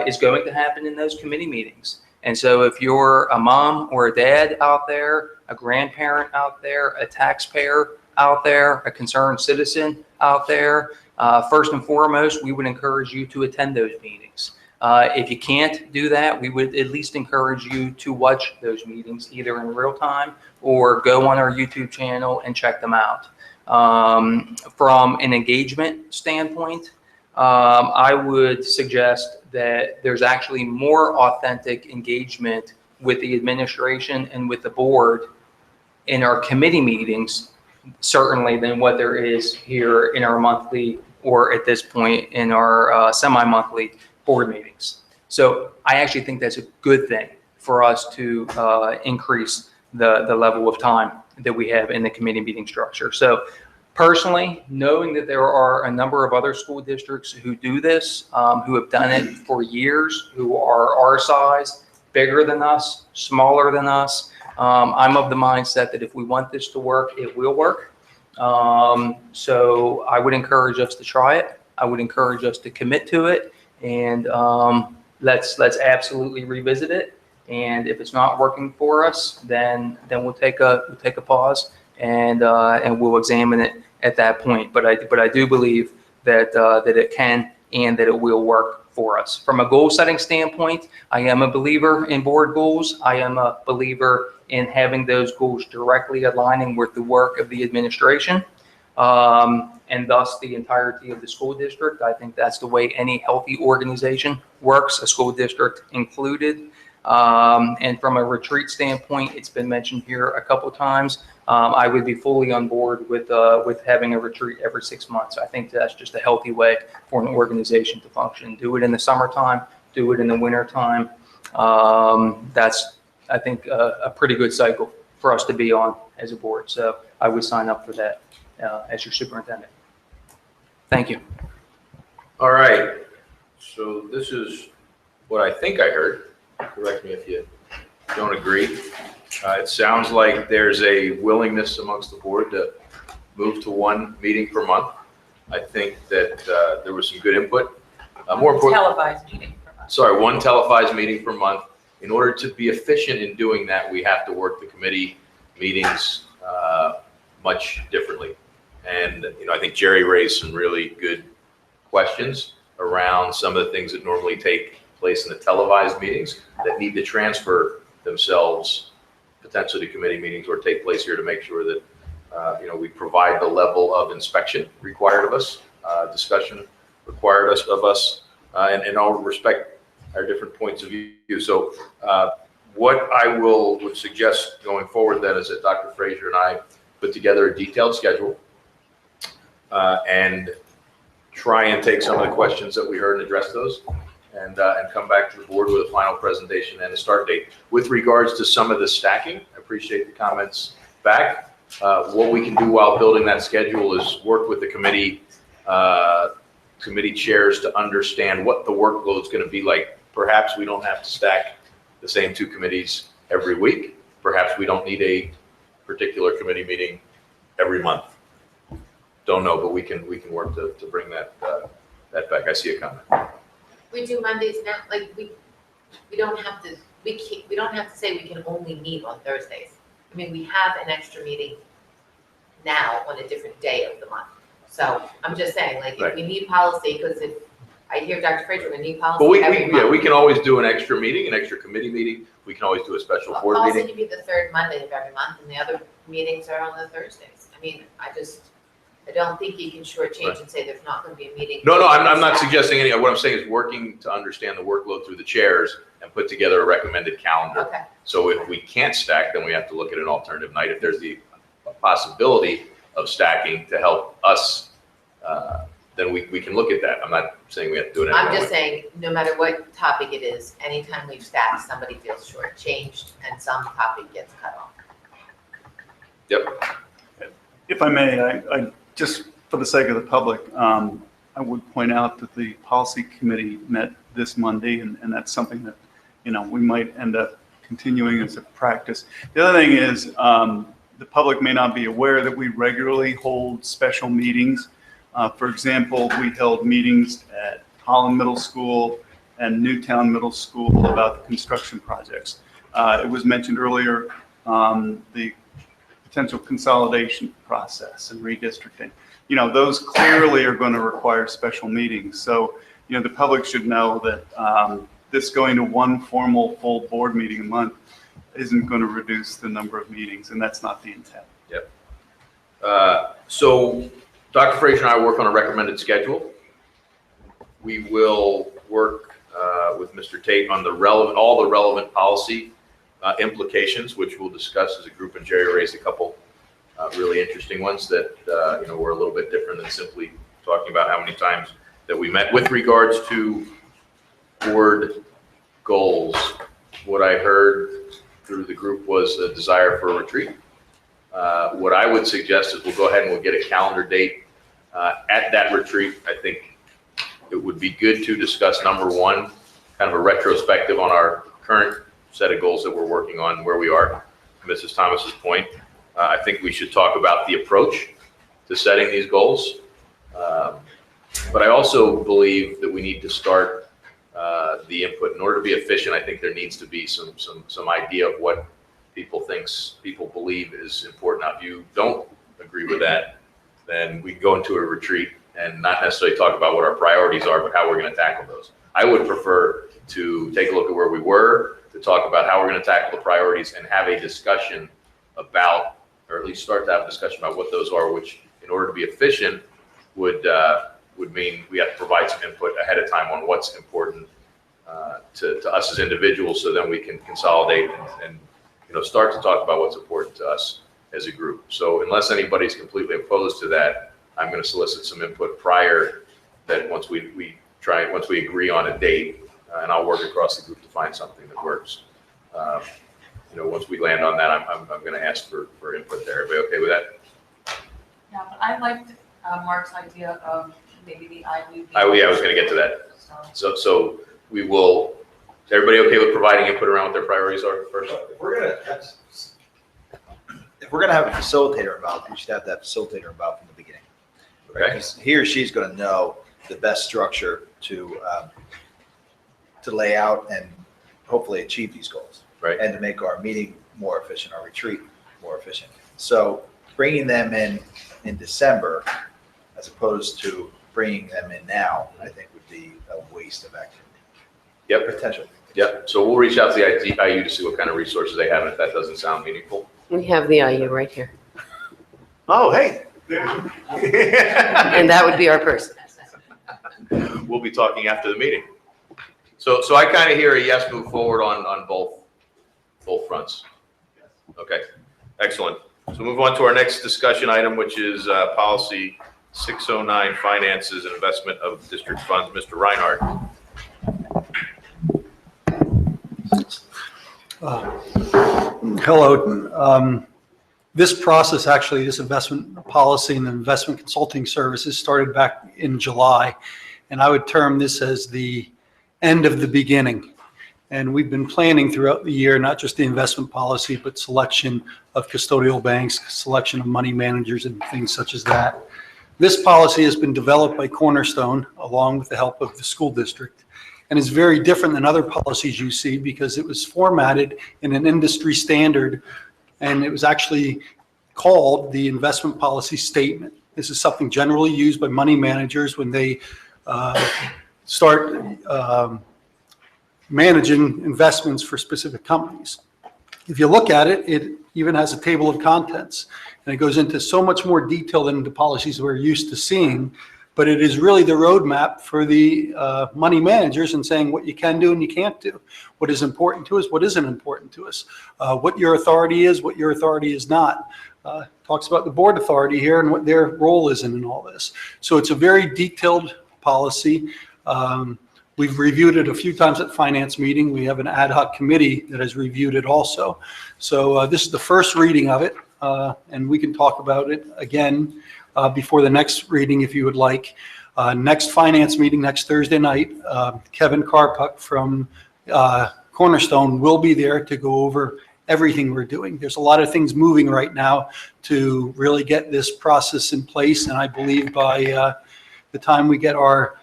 is going to happen in those committee meetings. And so if you're a mom or a dad out there, a grandparent out there, a taxpayer out there, a concerned citizen out there, first and foremost, we would encourage you to attend those meetings. If you can't do that, we would at least encourage you to watch those meetings either in real time or go on our YouTube channel and check them out. From an engagement standpoint, I would suggest that there's actually more authentic engagement with the administration and with the board in our committee meetings, certainly than what there is here in our monthly, or at this point in our semi-monthly board meetings. So I actually think that's a good thing for us to increase the level of time that we have in the committee meeting structure. So personally, knowing that there are a number of other school districts who do this, who have done it for years, who are our size, bigger than us, smaller than us, I'm of the mindset that if we want this to work, it will work. So I would encourage us to try it. I would encourage us to commit to it, and let's absolutely revisit it. And if it's not working for us, then we'll take a pause and we'll examine it at that point. But I do believe that it can and that it will work for us. From a goal setting standpoint, I am a believer in board goals. I am a believer in having those goals directly aligning with the work of the administration, and thus the entirety of the school district. I think that's the way any healthy organization works, a school district included. And from a retreat standpoint, it's been mentioned here a couple of times. I would be fully on board with having a retreat every 6 months. I think that's just a healthy way for an organization to function. Do it in the summertime, do it in the wintertime. That's, I think, a pretty good cycle for us to be on as a board. So I would sign up for that as your superintendent. Thank you. All right. So this is what I think I heard. Correct me if you don't agree. It sounds like there's a willingness amongst the board to move to one meeting per month. I think that there was some good input. More important, Televised meeting for us. sorry, one televised meeting per month. In order to be efficient in doing that, we have to work the committee meetings much differently. And I think Jerry raised some really good questions. around some of the things that normally take place in the televised meetings that need to transfer themselves potentially to committee meetings or take place here to make sure that, we provide the level of inspection required of us, discussion required of us, and all respect our different points of view. So what I would suggest going forward then is that Dr. Frazier and I put together a detailed schedule and try and take some of the questions that we heard and address those and come back to the board with a final presentation and a start date. With regards to some of the stacking, I appreciate the comments back. What we can do while building that schedule is work with the committee chairs to understand what the workload is going to be like. Perhaps we don't have to stack the same two committees every week. Perhaps we don't need a particular committee meeting every month. Don't know, but we can work to bring that back. I see a comment. We do Mondays now, like we don't have to, we don't have to say we can only meet on Thursdays. I mean, we have an extra meeting now on a different day of the month. So I'm just saying, like, if we need policy, because if I hear Dr. Frazier, we need policy But every month. we can always do an extra meeting, an extra committee meeting. We can always do a special board Policy meeting. can be the third Monday of every month, and the other meetings are on the Thursdays. I mean, I don't think you can shortchange and say there's not going to be a meeting. No, I'm not suggesting any. What I'm saying is working to understand the workload through the chairs and put together a recommended calendar. Okay. So if we can't stack, then we have to look at an alternative night. If there's the possibility of stacking to help us, then we can look at that. I'm not saying we have to do it. I'm just saying, no matter what topic it is, anytime we've stacked, somebody feels shortchanged and some topic gets cut off. Yep. If I may, I just for the sake of the public, I would point out that the policy committee met this Monday, and that's something that, we might end up continuing as a practice. The other thing is, the public may not be aware that we regularly hold special meetings. For example, we held meetings at Holland Middle School and Newtown Middle School about the construction projects. It was mentioned earlier, the potential consolidation process and redistricting. Those clearly are going to require special meetings. So, the public should know that this going to one formal full board meeting a month isn't going to reduce the number of meetings, and that's not the intent. Yep. So Dr. Frazier and I work on a recommended schedule. We will work with Mr. Tate on all the relevant policy implications, which we'll discuss as a group, and Jerry raised a couple really interesting ones that were a little bit different than simply talking about how many times that we met. With regards to board goals, what I heard through the group was a desire for a retreat. What I would suggest is we'll go ahead and we'll get a calendar date at that retreat. I think it would be good to discuss, number one, kind of a retrospective on our current set of goals that we're working on, where we are. Mrs. Thomas's point, I think we should talk about the approach to setting these goals. But I also believe that we need to start the input. In order to be efficient, I think there needs to be some idea of what people believe is important. Now, if you don't agree with that, then we can go into a retreat and not necessarily talk about what our priorities are, but how we're going to tackle those. I would prefer to take a look at where we were, to talk about how we're going to tackle the priorities, and have a discussion about, or at least start to have a discussion about what those are, which, in order to be efficient, would mean we have to provide some input ahead of time on what's important to us as individuals, so then we can consolidate and start to talk about what's important to us as a group. So unless anybody's completely opposed to that, I'm going to solicit some input prior, that once we agree on a date, and I'll work across the group to find something that works. Once we land on that, I'm going to ask for input there. Everybody okay with that? Yeah, but I liked Mark's idea of maybe the IWB. I was going to get to that. So we will, is everybody okay with providing input around what their priorities are first? If we're gonna have a facilitator involved, we should have that facilitator involved from the beginning. Right? Okay. Because he or she's gonna know the best structure to lay out and hopefully achieve these goals. Right. And to make our meeting more efficient, our retreat more efficient. So bringing them in December, as opposed to bringing them in now, I think would be a waste of activity. Yep, Potential. yep. So we'll reach out to the IU to see what kind of resources they have, and if that doesn't sound meaningful. We have the IU right here, Oh, hey. and that would be our person. We'll be talking after the meeting. So I kind of hear a yes, move forward on both fronts. Okay, excellent. So move on to our next discussion item, which is policy 609, finances and investment of district funds. Mr. Reinhardt. Hello. This process, actually, this investment policy and the investment consulting services started back in July. And I would term this as the end of the beginning. And we've been planning throughout the year, not just the investment policy, but selection of custodial banks, selection of money managers and things such as that. This policy has been developed by Cornerstone along with the help of the school district, and is very different than other policies you see because it was formatted in an industry standard, and it was actually called the investment policy statement. This is something generally used by money managers when they start managing investments for specific companies. If you look at it, it even has a table of contents, and it goes into so much more detail than the policies we're used to seeing, but it is really the roadmap for the money managers and saying what you can do and you can't do, what is important to us, what isn't important to us, what your authority is, what your authority is not. Talks about the board authority here and what their role is in all this. So it's a very detailed policy. We've reviewed it a few times at finance meeting. We have an ad hoc committee that has reviewed it also. So this is the first reading of it, and we can talk about it again before the next reading if you would like. Next finance meeting, next Thursday night, Kevin Carpuck from Cornerstone will be there to go over everything we're doing. There's a lot of things moving right now to really get this process in place, and I believe by the time we get our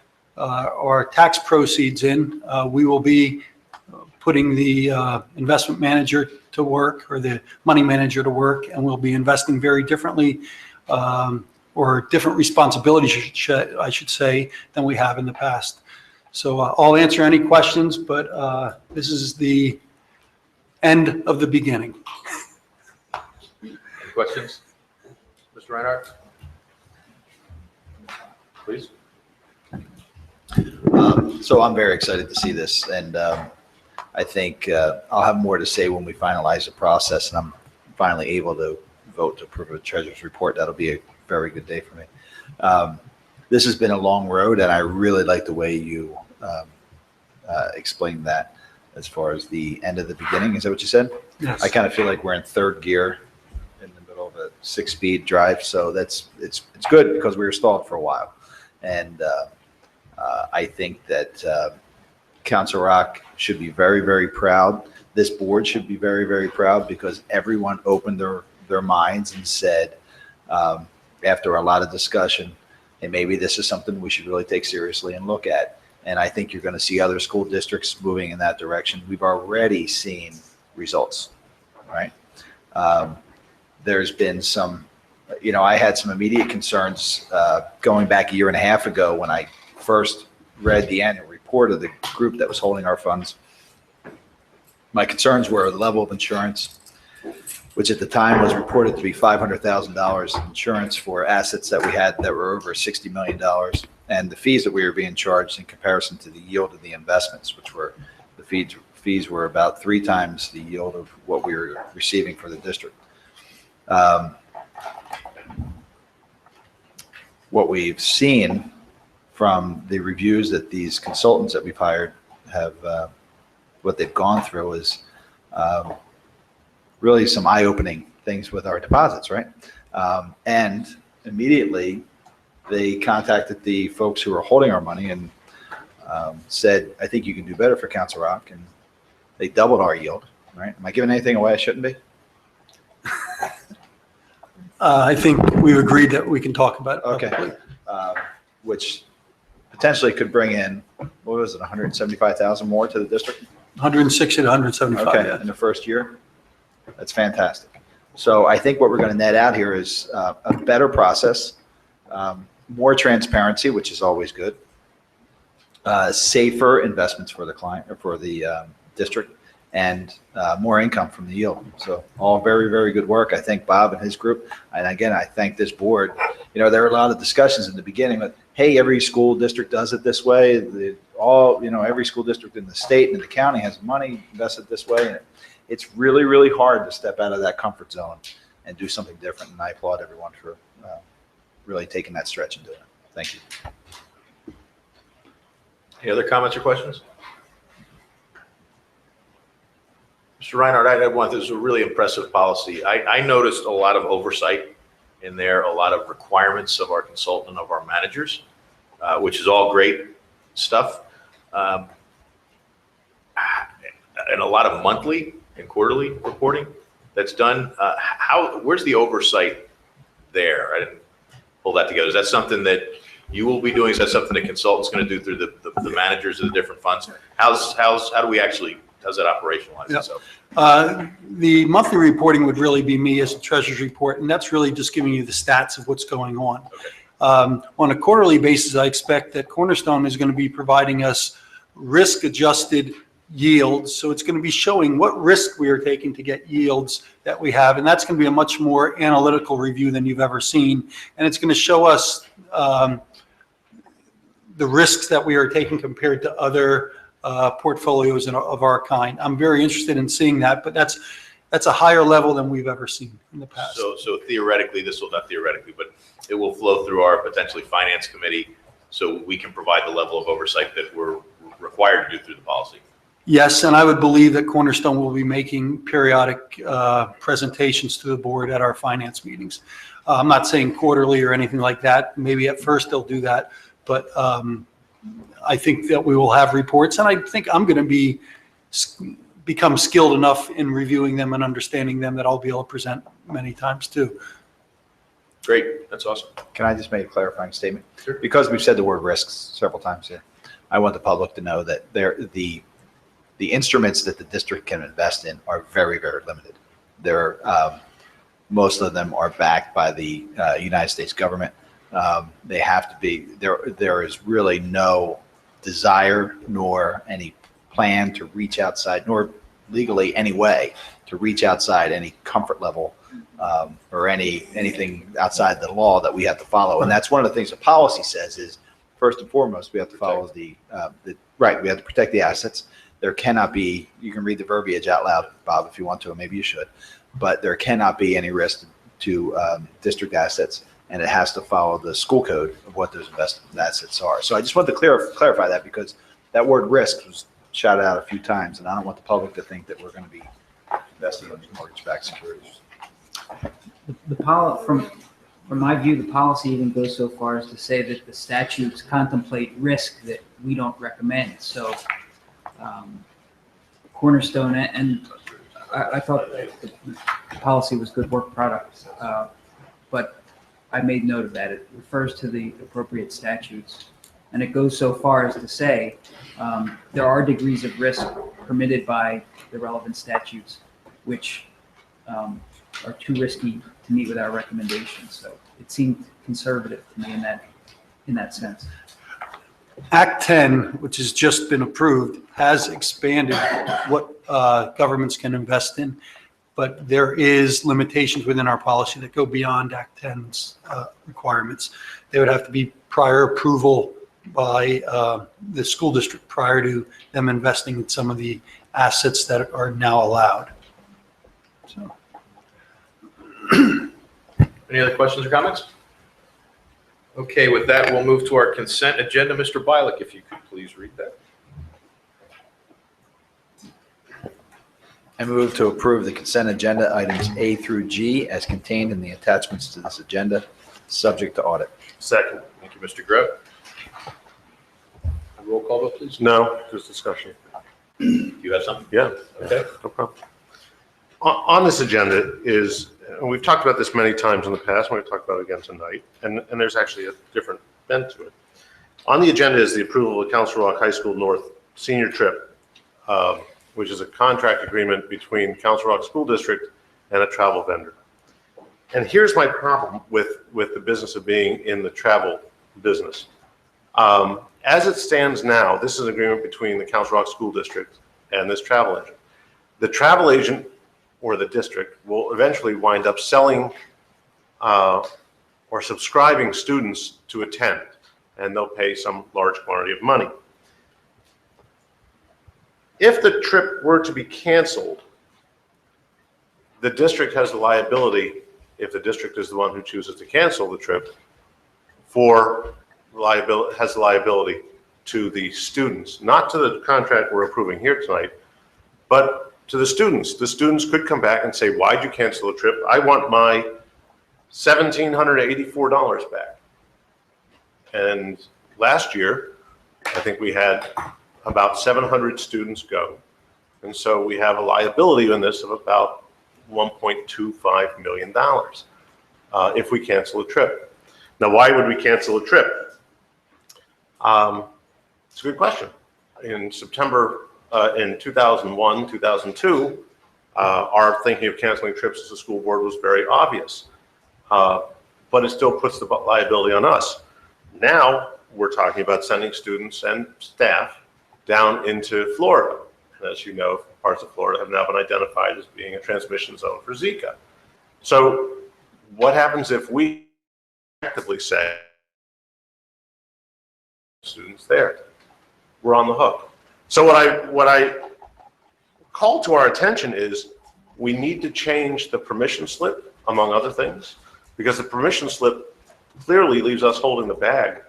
tax proceeds in, we will be putting the investment manager to work, or the money manager to work, and we'll be investing very differently, or different responsibilities, I should say, than we have in the past. So I'll answer any questions, but this is the end of the beginning. Any questions? Mr. Reinhardt? Please. So I'm very excited to see this, and I think I'll have more to say when we finalize the process and I'm finally able to vote to approve a treasurer's report. That'll be a very good day for me. This has been a long road, and I really like the way you explained that as far as the end of the beginning. Is that what you said? Yes. I kind of feel like we're in third gear in the middle of a 6-speed drive, so it's good because we were stalled for a while. And I think that Council Rock should be very, very proud. This board should be very, very proud because everyone opened their minds and said, after a lot of discussion, and maybe this is something we should really take seriously and look at. And I think you're going to see other school districts moving in that direction. We've already seen results, right? There's been some, I had some immediate concerns going back a year and a half ago when I first read the annual report of the group that was holding our funds. My concerns were the level of insurance, which at the time was reported to be $500,000 insurance for assets that we had that were over $60 million, and the fees that we were being charged in comparison to the yield of the investments, which were the fees were about 3 times the yield of what we were receiving for the district. What we've seen from the reviews that these consultants that we've hired have, what they've gone through is really some eye-opening things with our deposits, right? And immediately they contacted the folks who are holding our money and said, I think you can do better for Council Rock. And they doubled our yield, right? Am I giving anything away I shouldn't be? I think we've agreed that we can talk about it Okay. publicly. Which potentially could bring in, what was it, 175,000 more to the district? 160 to 175. Okay, Yeah. in the first year? That's fantastic. So I think what we're going to net out here is a better process, more transparency, which is always good, safer investments for the client or for the district, and more income from the yield. So all very, very good work. I thank Bob and his group. And again, I thank this board. You know, there were a lot of discussions in the beginning, but hey, every school district does it this way. Every school district in the state and in the county has money invested this way. And it's really, really hard to step out of that comfort zone and do something different. And I applaud everyone for really taking that stretch and doing it. Thank you. Any other comments or questions? Mr. Reinhardt, I had one. This is a really impressive policy. I noticed a lot of oversight in there, a lot of requirements of our consultant, of our managers, which is all great stuff. And a lot of monthly and quarterly reporting that's done. Where's the oversight there? I didn't pull that together. Is that something that you will be doing? Is that something the consultant's going to do through the managers of the different funds? How do we actually, how's that operationalize itself? The monthly reporting would really be me as a treasurer's report, and that's really just giving you the stats of what's going on. Okay. On a quarterly basis, I expect that Cornerstone is going to be providing us risk-adjusted yields. So it's going to be showing what risk we are taking to get yields that we have, and that's going to be a much more analytical review than you've ever seen. And it's going to show us the risks that we are taking compared to other portfolios of our kind. I'm very interested in seeing that, but that's a higher level than we've ever seen in the past. So theoretically, not theoretically, but it will flow through our potentially finance committee, so we can provide the level of oversight that we're required to do through the policy. Yes, and I would believe that Cornerstone will be making periodic presentations to the board at our finance meetings. I'm not saying quarterly or anything like that. Maybe at first they'll do that, but I think that we will have reports, and I think I'm going to become skilled enough in reviewing them and understanding them that I'll be able to present many times too. Great, that's awesome. Can I just make a clarifying statement? Sure. Because we've said the word risks several times here, I want the public to know that the instruments that the district can invest in are very, very limited. Most of them are backed by the United States government. They have to be, there is really no desire nor any plan to reach outside, nor legally any way to reach outside any comfort level or anything outside the law that we have to follow. And that's one of the things the policy says is, first and foremost, we have to follow we have to protect the assets. There cannot be, you can read the verbiage out loud, Bob, if you want to, or maybe you should, but there cannot be any risk to district assets, and it has to follow the school code of what those investment assets are. So I just want to clarify that, because that word risk was shouted out a few times, and I don't want the public to think that we're going to be investing in mortgage-backed securities. From my view, the policy even goes so far as to say that the statutes contemplate risk that we don't recommend. So Cornerstone, and I thought the policy was good work product, but I made note of that. It refers to the appropriate statutes, and it goes so far as to say there are degrees of risk permitted by the relevant statutes, which are too risky to meet with our recommendations. So it seemed conservative to me in that sense. Act 10, which has just been approved, has expanded what governments can invest in, but there is limitations within our policy that go beyond Act 10's requirements. They would have to be prior approval by the school district prior to them investing in some of the assets that are now allowed. So. Any other questions or comments? Okay, with that, we'll move to our consent agenda. Mr. Bialik, if you could please read that. I move to approve the consent agenda items A through G as contained in the attachments to this agenda, subject to audit. Second. Thank you, Mr. Grote. Roll call vote, please. No, just discussion. Do you have something? Yeah. Okay. No problem. On this agenda is, and we've talked about this many times in the past, and we've talked about it again tonight, and there's actually a different bent to it. On the agenda is the approval of the Council Rock High School North senior trip, which is a contract agreement between Council Rock School District and a travel vendor. And here's my problem with the business of being in the travel business. As it stands now, this is an agreement between the Council Rock School District and this travel agent. The travel agent or the district will eventually wind up selling or subscribing students to attend, and they'll pay some large quantity of money. If the trip were to be canceled, the district has the liability, if the district is the one who chooses to cancel the trip, has the liability to the students, not to the contract we're approving here tonight, but to the students. The students could come back and say, why'd you cancel the trip? I want my $1,784 back. And last year, I think we had about 700 students go. And so we have a liability on this of about $1.25 million if we cancel a trip. Now, why would we cancel a trip? It's a good question. In September, in 2001, 2002, our thinking of canceling trips as a school board was very obvious. But it still puts the liability on us. Now, we're talking about sending students and staff down into Florida. And as you know, parts of Florida have now been identified as being a transmission zone for Zika. So what happens if we actively say students there? We're on the hook. So what I call to our attention is we need to change the permission slip, among other things, because the permission slip clearly leaves us holding the bag.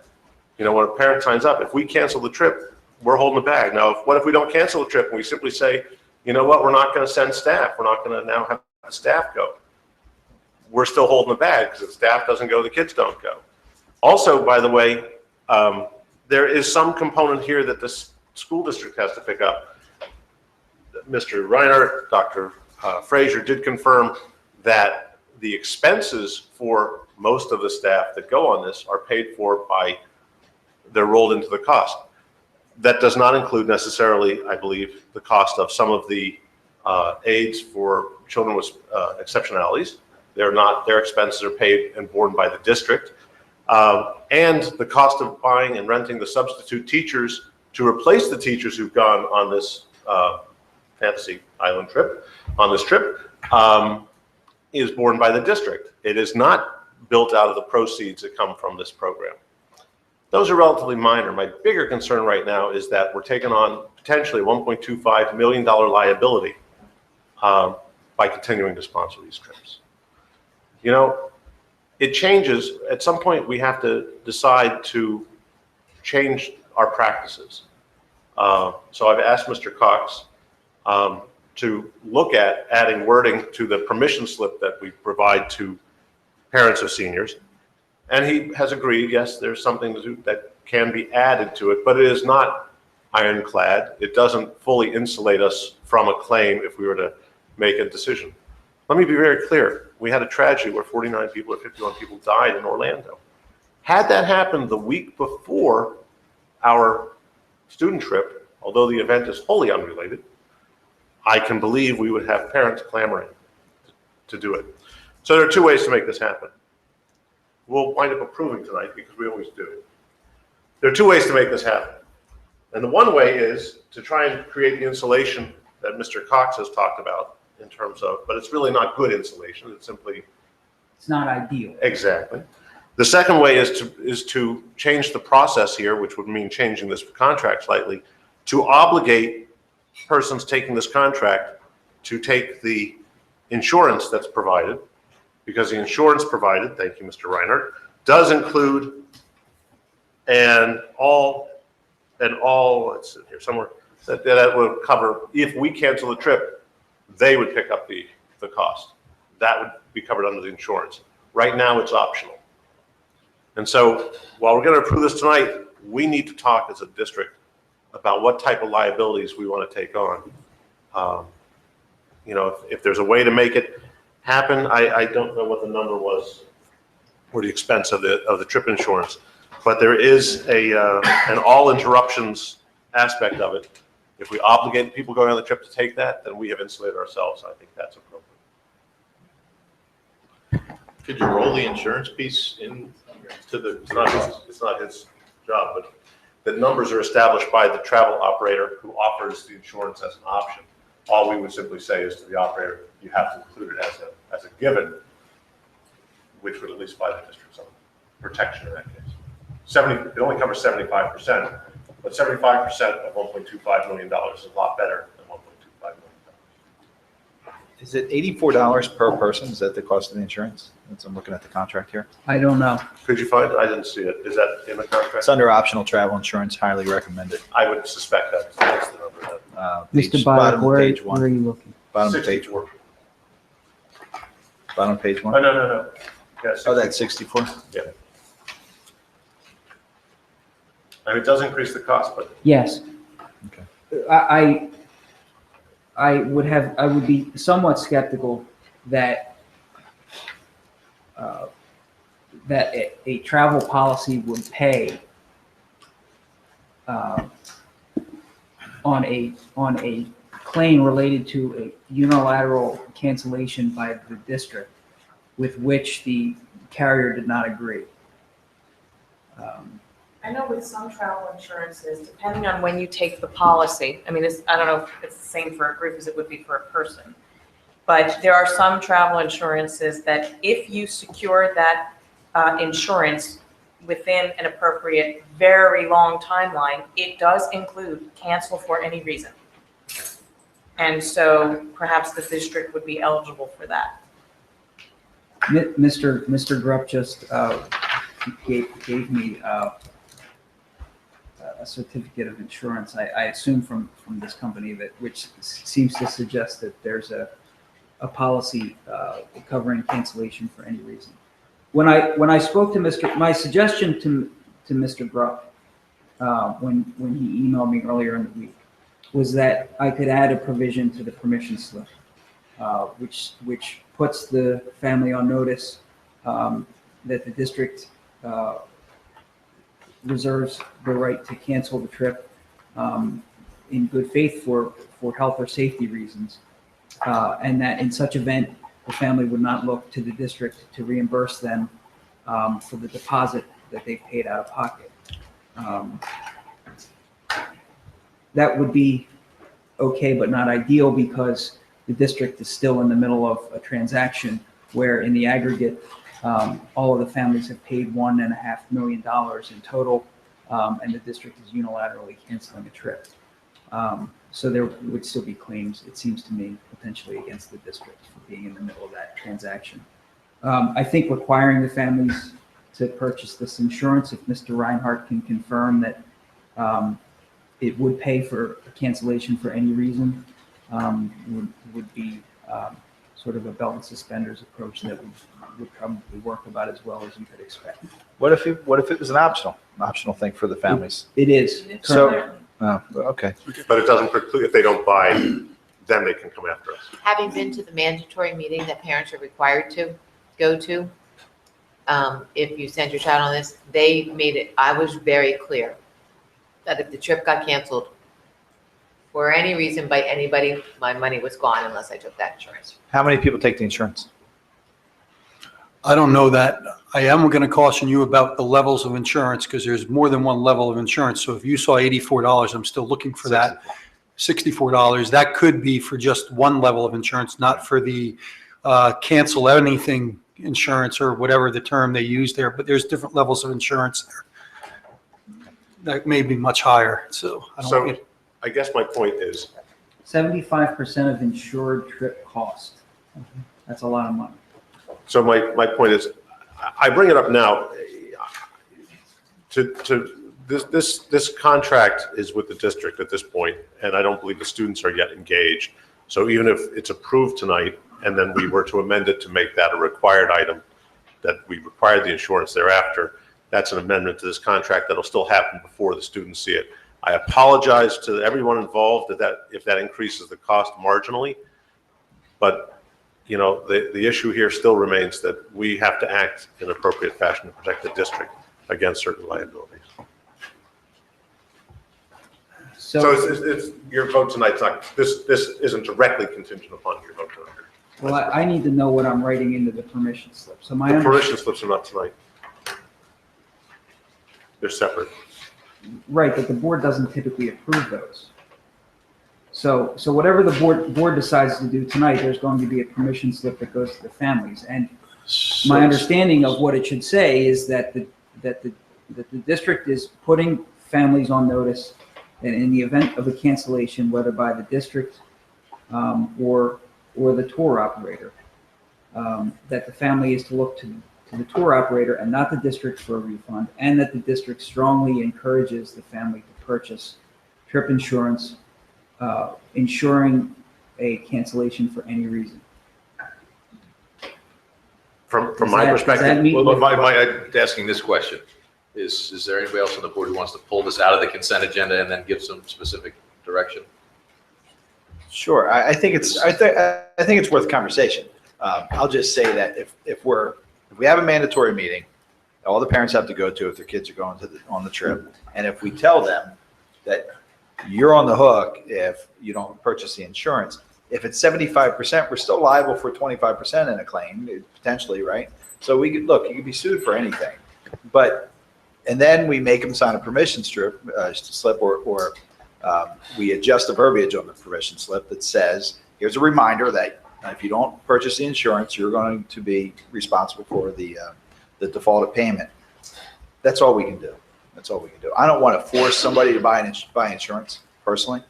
You know, when a parent signs up, if we cancel the trip, we're holding the bag. Now, what if we don't cancel the trip and we simply say, you know what, we're not going to send staff. We're not going to now have the staff go. We're still holding the bag because if the staff doesn't go, the kids don't go. Also, by the way, there is some component here that the school district has to pick up. Mr. Reinhardt, Dr. Frazier did confirm that the expenses for most of the staff that go on this are paid for by, they're rolled into the cost. That does not include necessarily, I believe, the cost of some of the aids for children with exceptionalities. They're not, their expenses are paid and borne by the district. And the cost of buying and renting the substitute teachers to replace the teachers who've gone on this fantasy island trip, is borne by the district. It is not built out of the proceeds that come from this program. Those are relatively minor. My bigger concern right now is that we're taking on potentially a $1.25 million liability by continuing to sponsor these trips. You know, it changes. At some point, we have to decide to change our practices. So I've asked Mr. Cox to look at adding wording to the permission slip that we provide to parents of seniors. And he has agreed, yes, there's something that can be added to it, but it is not ironclad. It doesn't fully insulate us from a claim if we were to make a decision. Let me be very clear. We had a tragedy where 49 people or 51 people died in Orlando. Had that happened the week before our student trip, although the event is wholly unrelated, I can believe we would have parents clamoring to do it. So there are two ways to make this happen. We'll wind up approving tonight because we always do. There are two ways to make this happen. And the one way is to try and create the insulation that Mr. Cox has talked about in terms of, but it's really not good insulation. It's simply. It's not ideal. Exactly. The second way is to change the process here, which would mean changing this contract slightly, to obligate persons taking this contract to take the insurance that's provided, because the insurance provided, thank you, Mr. Reinhardt, does include let's see here somewhere, that would cover, if we cancel the trip, they would pick up the cost. That would be covered under the insurance. Right now, it's optional. And so while we're going to approve this tonight, we need to talk as a district about what type of liabilities we want to take on. You know, if there's a way to make it happen, I don't know what the number was or the expense of the trip insurance, but there is an all interruptions aspect of it. If we obligate the people going on the trip to take that, then we have insulated ourselves. I think that's appropriate. Could you roll the insurance piece in to the? It's not his job, but that numbers are established by the travel operator who offers the insurance as an option. All we would simply say is to the operator, you have to include it as a given, which would at least buy the district some protection in that case. It only covers 75%, but 75% of $1.25 million is a lot better than $1.25 million. Is it $84 per person? Is that the cost of the insurance? As I'm looking at the contract here. I don't know. Could you find it? I didn't see it. Is that in the contract? It's under optional travel insurance, highly recommended. I would suspect that's the number. Mr. Bottom Byer, of where page where are one. you looking? Bottom of page 64. Bottom of page Oh, one. no. Yeah, Oh, that's 64. Yeah. I mean, it does increase the cost, but Yes. Okay. I would be somewhat skeptical that that a travel policy would pay on a claim related to a unilateral cancellation by the district with which the carrier did not agree. I know with some travel insurances, depending on when you take the policy, I mean, I don't know if it's the same for a group as it would be for a person. But there are some travel insurances that if you secure that insurance within an appropriate, very long timeline, it does include cancel for any reason. And so perhaps the district would be eligible for that. Mr. Grupp just gave me a certificate of insurance, I assume from this company, which seems to suggest that there's a policy covering cancellation for any reason. When I spoke to my suggestion to Mr. Grupp when he emailed me earlier in the week was that I could add a provision to the permission slip, which puts the family on notice that the district reserves the right to cancel the trip in good faith for health or safety reasons, and that in such event, the family would not look to the district to reimburse them for the deposit that they paid out of pocket. That would be okay, but not ideal because the district is still in the middle of a transaction where in the aggregate, all of the families have paid $1.5 million in total, and the district is unilaterally canceling a trip. So there would still be claims, it seems to me, potentially against the district for being in the middle of that transaction. I think requiring the families to purchase this insurance, if Mr. Reinhardt can confirm that it would pay for a cancellation for any reason, would be sort of a belt and suspenders approach that would probably work about as well as you could expect. What if it was an optional thing for the families? It is. So, okay. But it doesn't preclude, if they don't buy, then they can come after us. Having been to the mandatory meeting that parents are required to go to, if you send your child on this, they made it, I was very clear that if the trip got canceled for any reason by anybody, my money was gone unless I took that insurance. How many people take the insurance? I don't know that. I am going to caution you about the levels of insurance because there's more than one level of insurance. So if you saw $84, I'm still looking for that. $64, that could be for just one level of insurance, not for the cancel anything insurance or whatever the term they use there. But there's different levels of insurance there. That may be much higher. So I guess my point is, 75% of insured trip cost. That's a lot of money. so my point is, I bring it up now. This contract is with the district at this point, and I don't believe the students are yet engaged. So even if it's approved tonight, and then we were to amend it to make that a required item, that we require the insurance thereafter, that's an amendment to this contract that'll still happen before the students see it. I apologize to everyone involved if that increases the cost marginally, but you know, the issue here still remains that we have to act in appropriate fashion to protect the district against certain liabilities. So it's your vote tonight's not, this isn't directly contingent upon your vote tonight. Well, I need to know what I'm writing into the permission slip. So The permission slips are not tonight. They're separate. Right, but the board doesn't typically approve those. So whatever the board decides to do tonight, there's going to be a permission slip that goes to the families. And my understanding of what it should say is that the district is putting families on notice that in the event of a cancellation, whether by the district or the tour operator, that the family is to look to the tour operator and not the district for a refund, and that the district strongly encourages the family to purchase trip insurance, ensuring a cancellation for any reason. From Does my that perspective, meet well, what- I'm asking this question. Is there anybody else on the board who wants to pull this out of the consent agenda and then give some specific direction? Sure, I think it's worth conversation. I'll just say that if we have a mandatory meeting, all the parents have to go to if their kids are going on the trip, and if we tell them that you're on the hook if you don't purchase the insurance, if it's 75%, we're still liable for 25% in a claim, potentially, right? So we could, look, you could be sued for anything, and then we make them sign a permission slip, or we adjust the verbiage on the permission slip that says, here's a reminder that if you don't purchase the insurance, you're going to be responsible for the defaulted payment. That's all we can do. That's all we can do. I don't want to force somebody to buy insurance personally,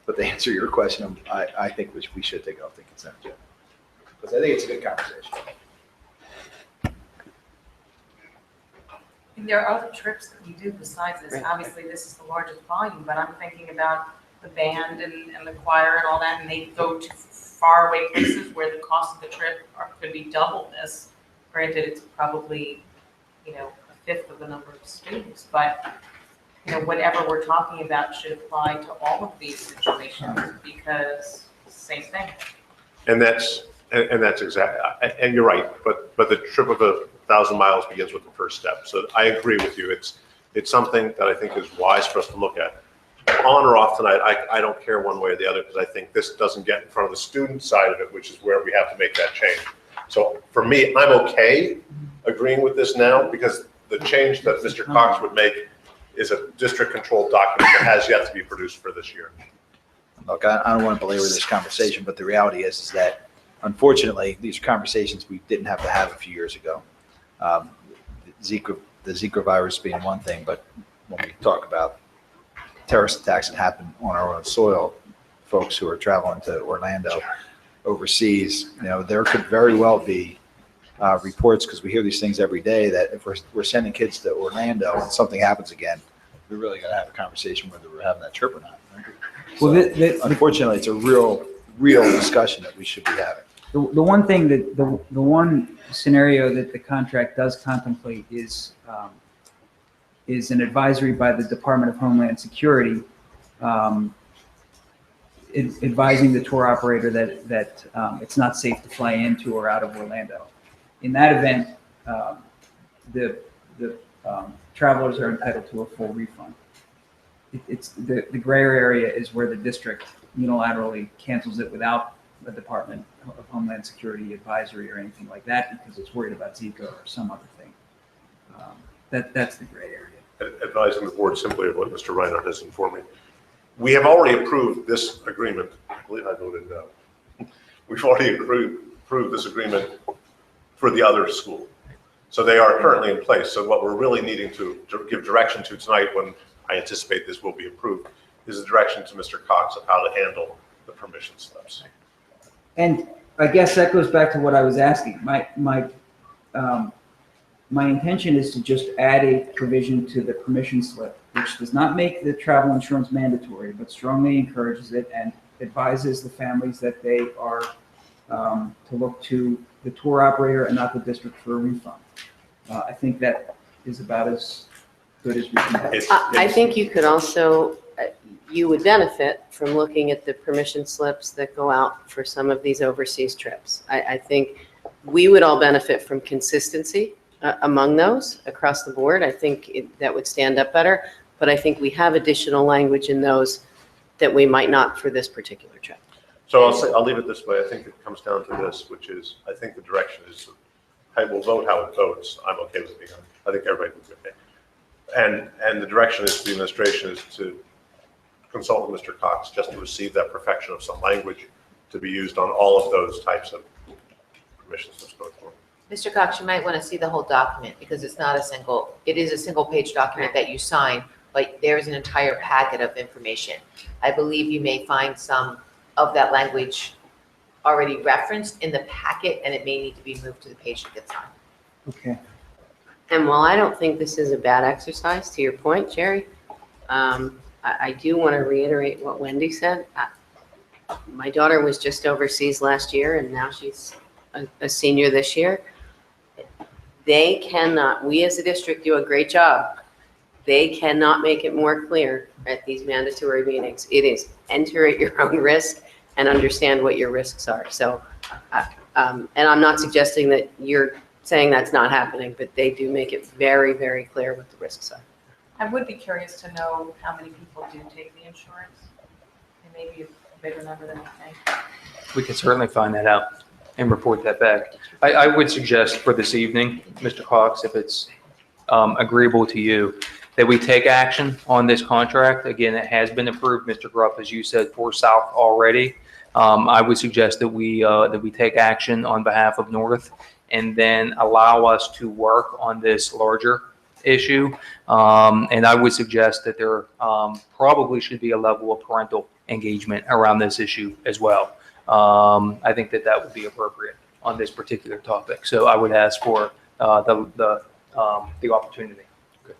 but to answer your question, I think we should take it off the consent agenda because I think it's a good conversation. And there are other trips that we do besides this. Right. Obviously, this is the largest volume, but I'm thinking about the band and the choir and all that, and they go to faraway places where the cost of the trip could be double this. Granted, it's probably, a fifth of the number of students, but, whatever we're talking about should apply to all of these situations because same thing. And that's exactly, and you're right, but the trip of 1,000 miles begins with the first step. So I agree with you. It's something that I think is wise for us to look at. On or off tonight, I don't care one way or the other because I think this doesn't get in front of the student side of it, which is where we have to make that change. So for me, I'm okay agreeing with this now because the change that Mr. Cox would make is a district-controlled document that has yet to be produced for this year. Look, I don't want to belabor this conversation, but the reality is that unfortunately, these are conversations we didn't have to have a few years ago. The Zika virus being one thing, but when we talk about terrorist attacks that happen on our own soil, folks who are traveling to Orlando overseas, there could very well be reports, because we hear these things every day, that if we're sending kids to Orlando and something happens again, we're really going to have a conversation whether we're having that trip or not. Right? Well, So, unfortunately, it's a real discussion that we should be having. The one thing that, the one scenario that the contract does contemplate is an advisory by the Department of Homeland Security advising the tour operator that it's not safe to fly into or out of Orlando. In that event, the travelers are entitled to a full refund. It's the gray area is where the district unilaterally cancels it without a Department of Homeland Security advisory or anything like that because it's worried about Zika or some other thing. That's the gray area. Advising the board simply of what Mr. Reinhardt has informed me. We have already approved this agreement. I believe I voted no. We've already approved this agreement for the other school. So they are currently in place. So what we're really needing to give direction to tonight, when I anticipate this will be approved, is a direction to Mr. Cox of how to handle the permission slips. And I guess that goes back to what I was asking. My intention is to just add a provision to the permission slip, which does not make the travel insurance mandatory, but strongly encourages it and advises the families that they are to look to the tour operator and not the district for a refund. I think that is about as good as we can do. I think you could also, you would benefit from looking at the permission slips that go out for some of these overseas trips. I think we would all benefit from consistency among those across the board. I think that would stand up better, but I think we have additional language in those that we might not for this particular trip. So I'll leave it this way. I think it comes down to this, which is, I think the direction is, I will vote how it votes. I'm okay with it being, I think everybody would be okay. And the direction is the administration is to consult with Mr. Cox just to receive that perfection of some language to be used on all of those types of permissions that's going forward. Mr. Cox, you might want to see the whole document because it is a single page document that you sign, but there's an entire packet of information. I believe you may find some of that language already referenced in the packet and it may need to be moved to the page that gets signed. Okay. And while I don't think this is a bad exercise, to your point, Jerry, I do want to reiterate what Wendy said. My daughter was just overseas last year and now she's a senior this year. They cannot, we as a district do a great job. They cannot make it more clear at these mandatory meetings. It is enter at your own risk and understand what your risks are. So, and I'm not suggesting that you're saying that's not happening, but they do make it very, very clear what the risks are. I would be curious to know how many people do take the insurance. It may be a bigger number than I think. We can certainly find that out and report that back. I would suggest for this evening, Mr. Cox, if it's agreeable to you, that we take action on this contract. Again, it has been approved, Mr. Grupp, as you said, for South already. I would suggest that we take action on behalf of North and then allow us to work on this larger issue. And I would suggest that there probably should be a level of parental engagement around this issue as well. I think that would be appropriate on this particular topic. So I would ask for the opportunity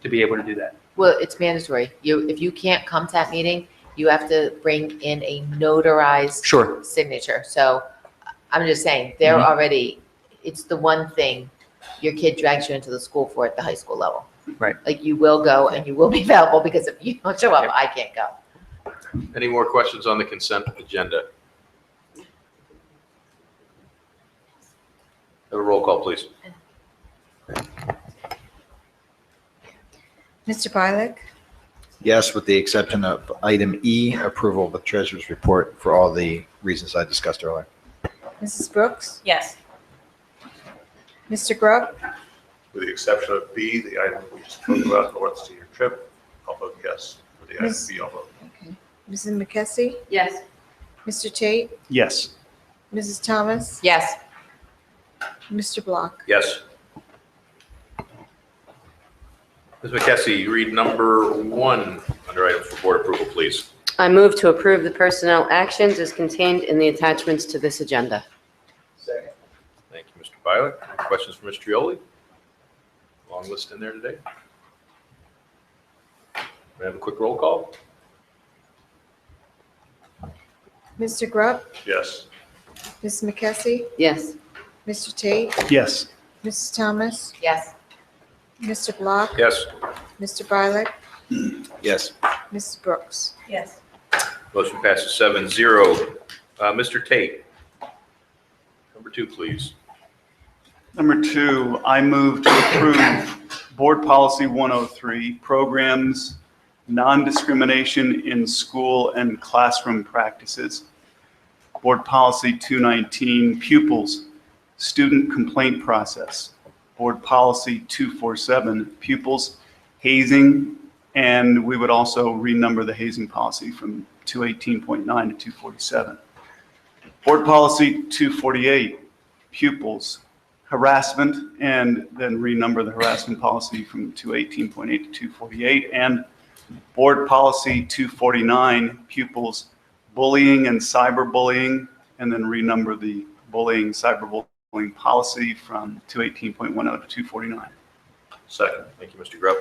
to be able to do that. Well, it's mandatory. If you can't come to that meeting, you have to bring in a notarized Sure. signature. So I'm just saying, they're already, it's the one thing your kid drags you into the school for at the high school level. Right. Like you will go and you will be available because if you don't show up, I can't go. Any more questions on the consent agenda? Have a roll call, please. Mr. Bialik? Yes, with the exception of item E, approval of the treasurer's report for all the reasons I discussed earlier. Mrs. Brooks? Yes. Mr. Grubb? With the exception of B, the item we just spoke about, North Senior Trip, I'll vote yes. For the item Miss- B, I'll vote. Mrs. McKessie? Yes. Mr. Tate? Yes. Mrs. Thomas? Yes. Mr. Block? Yes. Ms. McKessie, you read number 1 under items for board approval, please. I move to approve the personnel actions as contained in the attachments to this agenda. Thank you, Mr. Bialik. Any questions for Ms. Trioli? Long list in there today. May I have a quick roll call? Mr. Grubb? Yes. Ms. McKessie? Yes. Mr. Tate? Yes. Mrs. Thomas? Yes. Mr. Block? Yes. Mr. Bialik? Yes. Mrs. Brooks? Yes. Motion passes 7-0. Mr. Tate, number 2, please. Number 2, I move to approve Board Policy 103, Programs, Non-Discrimination in School and Classroom Practices. Board Policy 219, Pupils, Student Complaint Process. Board Policy 247, Pupils, Hazing, and we would also renumber the hazing policy from 218.9 to 247. Board Policy 248, Pupils, Harassment, and then renumber the harassment policy from 218.8 to 248. And Board Policy 249, Pupils, Bullying and Cyberbullying, and then renumber the bullying, cyberbullying policy from 218.10 to 249. Second. Thank you, Mr. Grubb.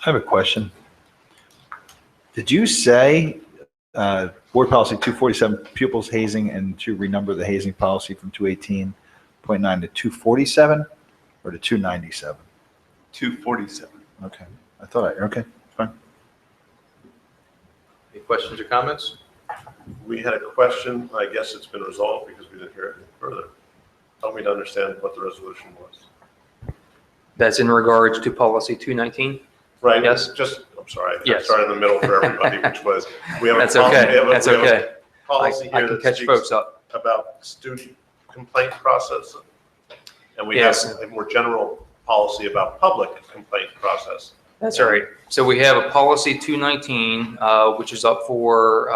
I have a question. Did you say Board Policy 247, pupils hazing, and to renumber the hazing policy from 218.9 to 247 or to 297? 247. Okay. I thought okay, fine. Any questions or comments? We had a question. I guess it's been resolved because we didn't hear it further. Help me to understand what the resolution was. That's in regards to policy 219? Right. Yes. I'm sorry. I Yes. started in the middle for everybody, which was, we have a That's policy. okay. we have a- That's we have a okay. Policy I here can that catch speaks folks up. about student complaint process. And we have Yes. a more general policy about public complaint process. That's right. So we have a policy 219, which is up for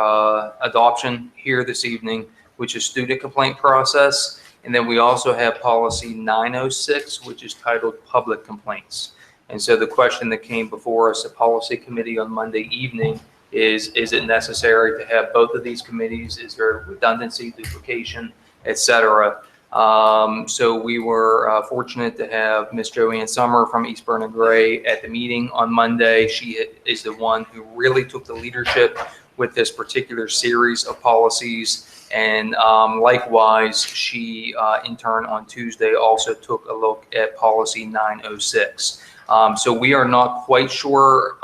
adoption here this evening, which is student complaint process. And then we also have policy 906, which is titled public complaints. And so the question that came before us, the policy committee on Monday evening, is it necessary to have both of these committees? Is there redundancy, duplication, et cetera? So we were fortunate to have Miss Joanne Summer from East Burnham Gray at the meeting on Monday. She is the one who really took the leadership with this particular series of policies. And likewise, she in turn on Tuesday also took a look at policy 906. So we are not quite sure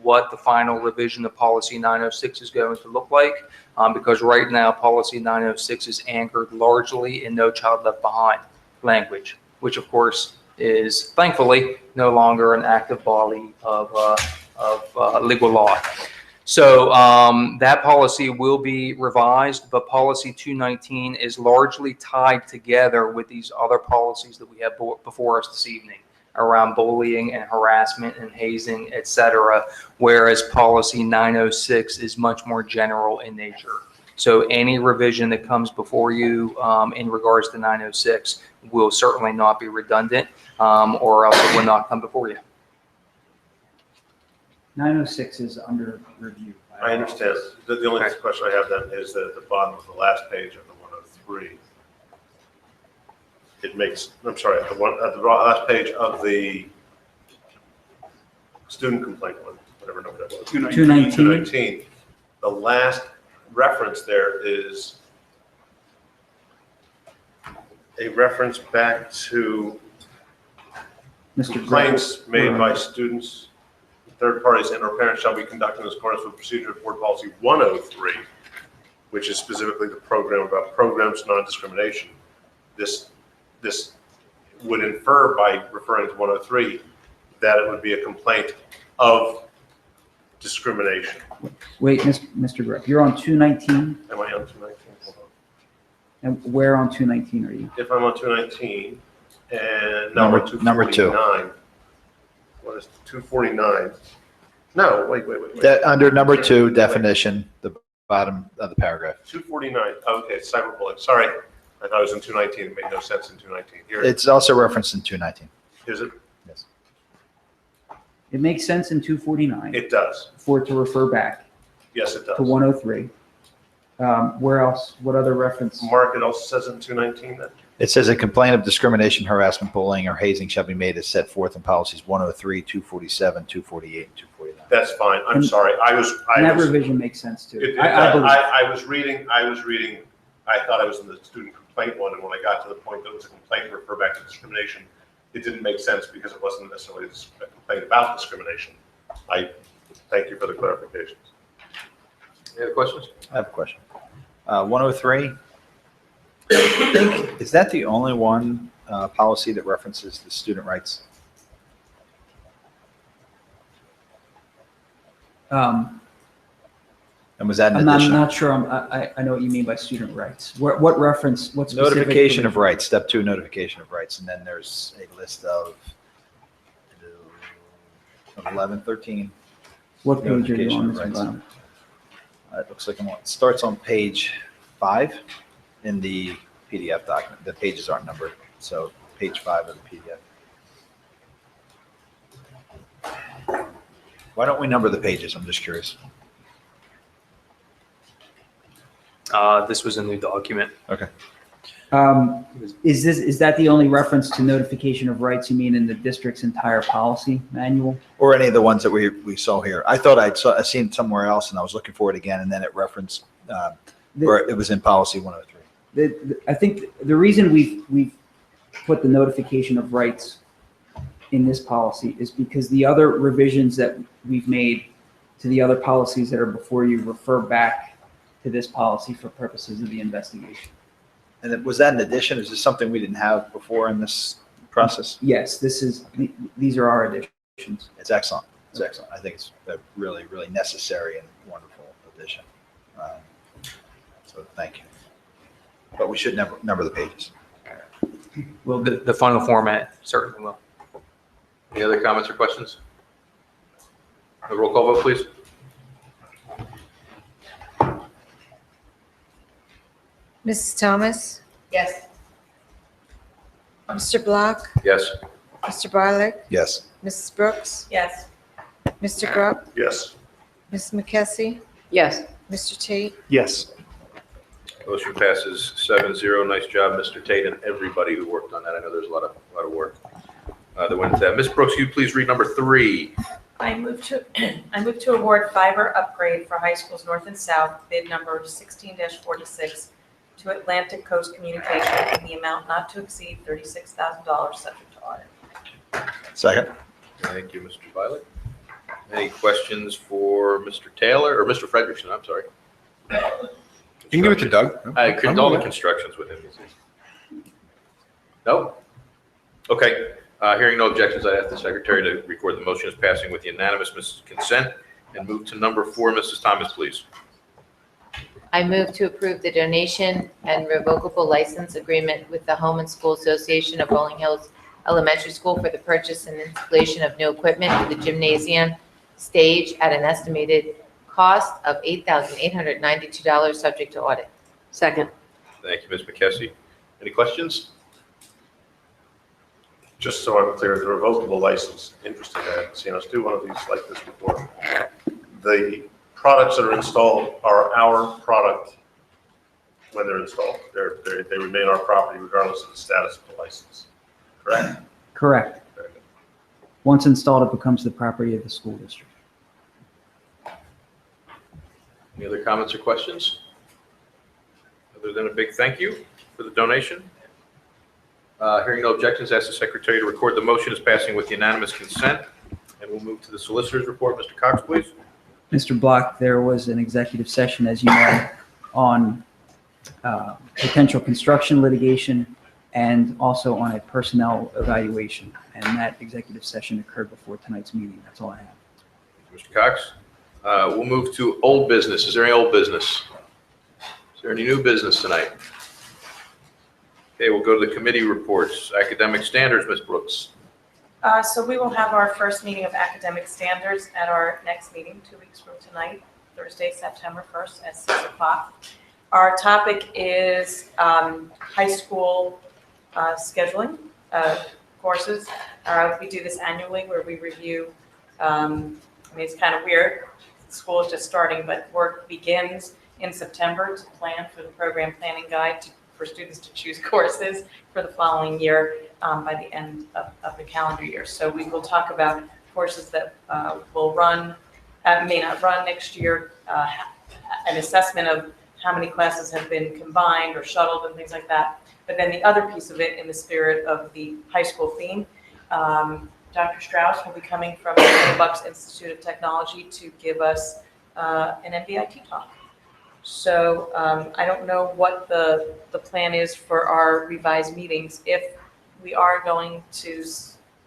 what the final revision of policy 906 is going to look like, because right now policy 906 is anchored largely in No Child Left Behind language, which of course is thankfully no longer an active body of legal law. So that policy will be revised, but policy 219 is largely tied together with these other policies that we have before us this evening around bullying and harassment and hazing, et cetera, whereas policy 906 is much more general in nature. So any revision that comes before you in regards to 906 will certainly not be redundant, or else it will not come before you. 906 is under review. I understand. The only question I have then is that at the bottom of the last page of the 103, it makes, I'm sorry, at the last page of the student complaint one, whatever number that was. 219. The last reference there is a reference back to complaints made by students, third parties, and/or parents shall be conducted in accordance with procedure of board policy 103, which is specifically the program about programs non-discrimination. This would infer by referring to 103 that it would be a complaint of discrimination. Wait, Mr. Grubb, you're on 219? Am I on 219? Hold on. And where on 219 are you? If I'm on 219 and Number 249. What is 249? No, wait. Under number 2, definition, the bottom of the paragraph. 249, okay, cyberbullying, sorry. I thought it was in 219, it made no sense in 219. Here, It's also referenced in 219. is it? Yes. It makes sense in 249 It does. for it to refer back Yes, it does. to 103. Where else? What other reference? Mark, it also says in 219 that. It says a complaint of discrimination, harassment, bullying, or hazing shall be made as set forth in policies 103, 247, 248, and 249. That's fine. I'm sorry. I was. That revision makes sense too. I was reading. I thought I was in the student complaint one, and when I got to the point that it was a complaint to refer back to discrimination, it didn't make sense because it wasn't necessarily a complaint about discrimination. I thank you for the clarifications. Any other questions? I have a question. 103, I think, is that the only one policy that references the student rights? And was that an I'm addition? not sure. I know what you mean by student rights. What reference? What specific? Notification of rights, step 2, notification of rights. And then there's a list of 11, 13. What page are you notification on? of Mr. rights. Brown? It looks like it starts on page 5 in the PDF document. The pages aren't numbered, so page 5 of the PDF. Why don't we number the pages? I'm just curious. This was a new document. Okay. Is that the only reference to notification of rights you mean in the district's entire policy manual? Or any of the ones that we saw here. I thought I'd seen it somewhere else, and I was looking for it again, and then it referenced, or it was in policy 103. I think the reason we've put the notification of rights in this policy is because the other revisions that we've made to the other policies that are before you refer back to this policy for purposes of the investigation. And was that an addition? Is this something we didn't have before in this process? Yes, these are our additions. It's excellent. It's excellent. I think it's a really, really necessary and wonderful addition. So thank you. But we should number the pages. Well, the final format certainly will. Any other comments or questions? A roll call vote, please. Mrs. Thomas, Yes. Mr. Block, Yes. Mr. Barlick, Yes. Mrs. Brooks, Yes. Mr. Grubb, Yes. Ms. McKessie, Yes. Mr. Tate, Yes. Motion passes 7-0. Nice job, Mr. Tate, and everybody who worked on that. I know there's a lot of work that went into that. Ms. Brooks, you please read number 3. I move to award fiber upgrade for high schools north and south, bid number 16-46 to Atlantic Coast Communication in the amount not to exceed $36,000 subject to audit. Second. Thank you, Mr. Violet. Any questions for Mr. Taylor, or Mr. Frederickson, I'm sorry? You can give it to Doug. I could, all the constructions with him. No? Okay, hearing no objections, I ask the secretary to record the motion as passing with unanimous consent and move to number 4. Mrs. Thomas, please. I move to approve the donation and revocable license agreement with the Home and School Association of Rolling Hills Elementary School for the purchase and installation of new equipment for the gymnasium stage at an estimated cost of $8,892, subject to audit. Second. Thank you, Ms. McKessie. Any questions? Just so I'm clear, the revocable license, interesting, I haven't seen us do one of these like this before. The products that are installed are our product when they're installed. They remain our property regardless of the status of the license, correct? Correct. Very good. Once installed, it becomes the property of the school district. Any other comments or questions? Other than a big thank you for the donation? Hearing no objections, ask the secretary to record the motion as passing with unanimous consent. And we'll move to the solicitor's report. Mr. Cox, please. Mr. Block, there was an executive session, as you know, on potential construction litigation and also on a personnel evaluation. And that executive session occurred before tonight's meeting. That's all I have. Mr. Cox. We'll move to old business. Is there any old business? Is there any new business tonight? Okay, we'll go to the committee reports. Academic standards, Ms. Brooks. So we will have our first meeting of academic standards at our next meeting, 2 weeks from tonight, Thursday, September 1st at 6 o'clock. Our topic is high school scheduling courses. We do this annually where we review, it's kind of weird. School is just starting, but work begins in September to plan for the program planning guide for students to choose courses for the following year by the end of the calendar year. So we will talk about courses that will run, may not run next year, an assessment of how many classes have been combined or shuttled and things like that. But then the other piece of it, in the spirit of the high school theme, Dr. Strauss will be coming from the Bucks Institute of Technology to give us an NBIT talk. So I don't know what the plan is for our revised meetings. If we are going to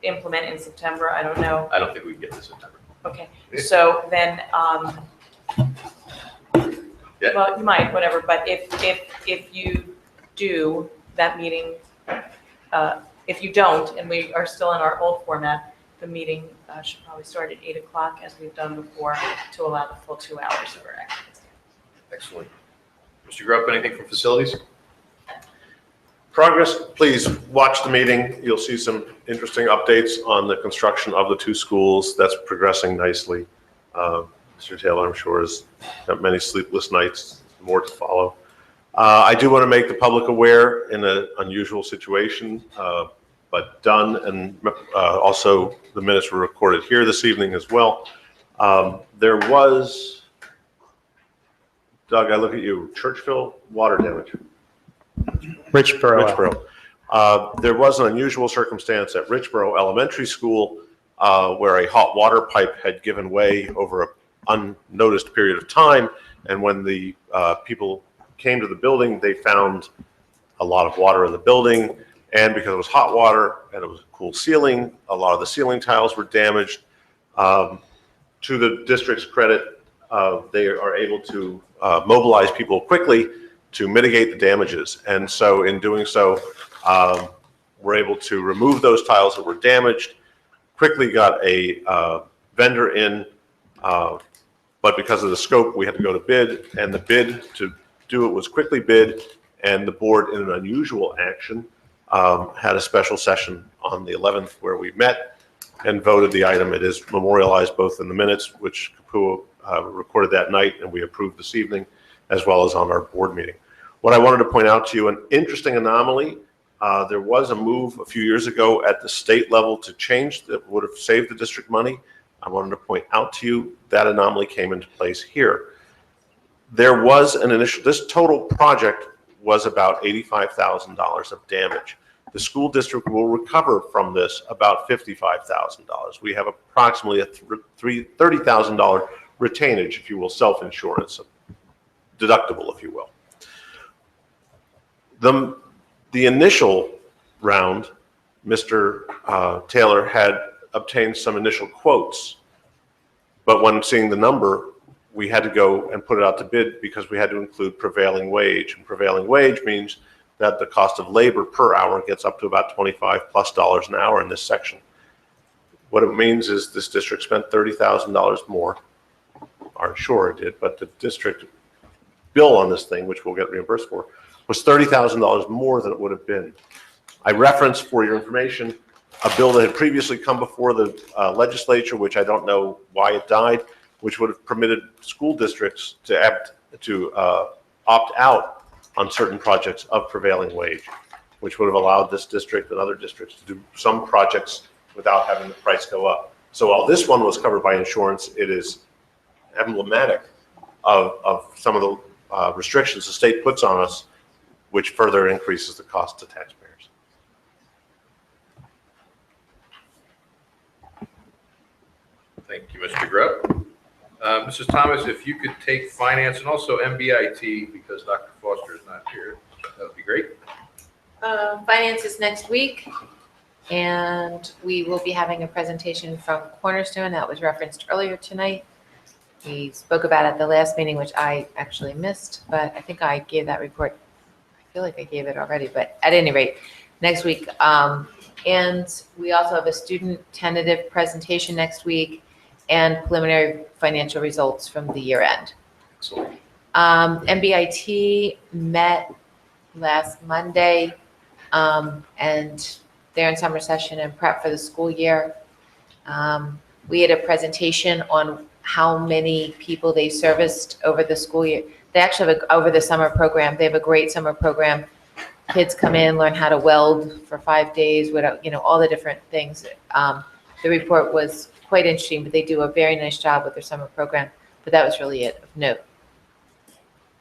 implement in September, I don't know. I don't think we can get to September. Okay, so then, Yeah. well, you might, whatever, but if you do that meeting, if you don't, and we are still in our old format, the meeting should probably start at 8 o'clock as we've done before to allow the full 2 hours of our activities. Excellent. Mr. Grubb, anything from facilities? Progress, please watch the meeting. You'll see some interesting updates on the construction of the 2 schools. That's progressing nicely. Mr. Taylor, I'm sure, has got many sleepless nights, more to follow. I do want to make the public aware in an unusual situation, but done, and also the minutes were recorded here this evening as well. There was, Doug, I look at you, Churchville water damage. Richboro. There was an unusual circumstance at Richboro Elementary School where a hot water pipe had given way over an unnoticed period of time, and when the people came to the building, they found a lot of water in the building, and because it was hot water and it was a cool ceiling, a lot of the ceiling tiles were damaged. To the district's credit, they are able to mobilize people quickly to mitigate the damages, and so in doing so, we're able to remove those tiles that were damaged, quickly got a vendor in, But because of the scope, we had to go to bid, and the bid to do it was quickly bid, and the board, in an unusual action, had a special session on the 11th where we met and voted the item. It is memorialized both in the minutes, which Kapua recorded that night, and we approved this evening, as well as on our board meeting. What I wanted to point out to you, an interesting anomaly, there was a move a few years ago at the state level to change that would have saved the district money. I wanted to point out to you that anomaly came into place here. There was an initial, this total project was about $85,000 of damage. The school district will recover from this about $55,000. We have approximately a $30,000 retainage, if you will, self-insurance, deductible, if you will. The initial round, Mr. Taylor had obtained some initial quotes, but when seeing the number, we had to go and put it out to bid because we had to include prevailing wage. And prevailing wage means that the cost of labor per hour gets up to about $25+ an hour in this section. What it means is this district spent $30,000 more. Our insurer did, but the district bill on this thing, which we'll get reimbursed for, was $30,000 more than it would have been. I referenced, for your information, a bill that had previously come before the legislature, which I don't know why it died, which would have permitted school districts to opt out on certain projects of prevailing wage, which would have allowed this district and other districts to do some projects without having the price go up. So while this one was covered by insurance, it is emblematic of some of the restrictions the state puts on us, which further increases the cost to taxpayers. Thank you, Mr. Grubb. Mrs. Thomas, if you could take finance and also MBIT, because Dr. Foster is not here, that would be great. Finance is next week, and we will be having a presentation from Cornerstone that was referenced earlier tonight. We spoke about it at the last meeting, which I actually missed, but I think I gave that report. I feel like I gave it already, but at any rate, next week. And we also have a student tentative presentation next week and preliminary financial results from the year end. Excellent. MBIT met last Monday, and they're in summer session and prep for the school year. We had a presentation on how many people they serviced over the school year. They actually have over the summer program. They have a great summer program. Kids come in, learn how to weld for 5 days, without, all the different things. The report was quite interesting, but they do a very nice job with their summer program. But that was really it of note.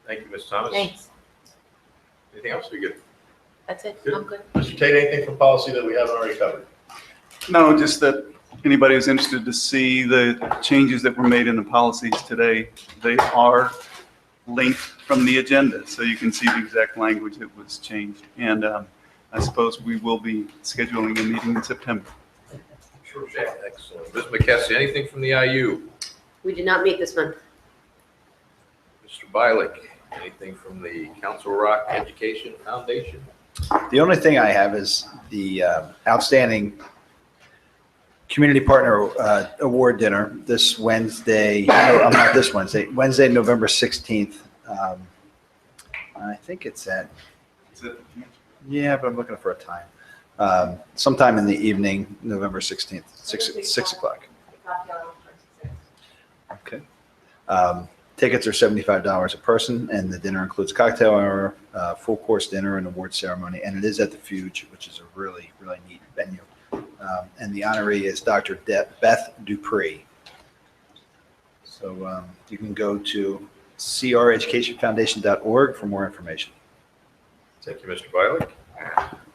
Thank you, Ms. Thomas. Thanks. Anything else? We good? That's it. Good. I'm good. Mr. Tate, anything from policy that we haven't already covered? No, just that anybody who's interested to see the changes that were made in the policies today, they are linked from the agenda, so you can see the exact language that was changed. And I suppose we will be scheduling a meeting in September. Sure. Excellent. Ms. McKessie, anything from the IU? We did not meet this month. Mr. Bialik, anything from the Council Rock Education Foundation? The only thing I have is the outstanding Community Partner Award Dinner this Wednesday, not this Wednesday, Wednesday, November 16th. I think it's at, yeah, but I'm looking for a time. Sometime in the evening, November 16th, 6 o'clock. Okay. Tickets are $75 a person, and the dinner includes cocktail hour, full course dinner, and award ceremony. And it is at the Fuge, which is a really, really neat venue. And the honoree is Dr. Beth Dupree. So you can go to CRHSfoundation.org for more information. Thank you, Mr. Bialik.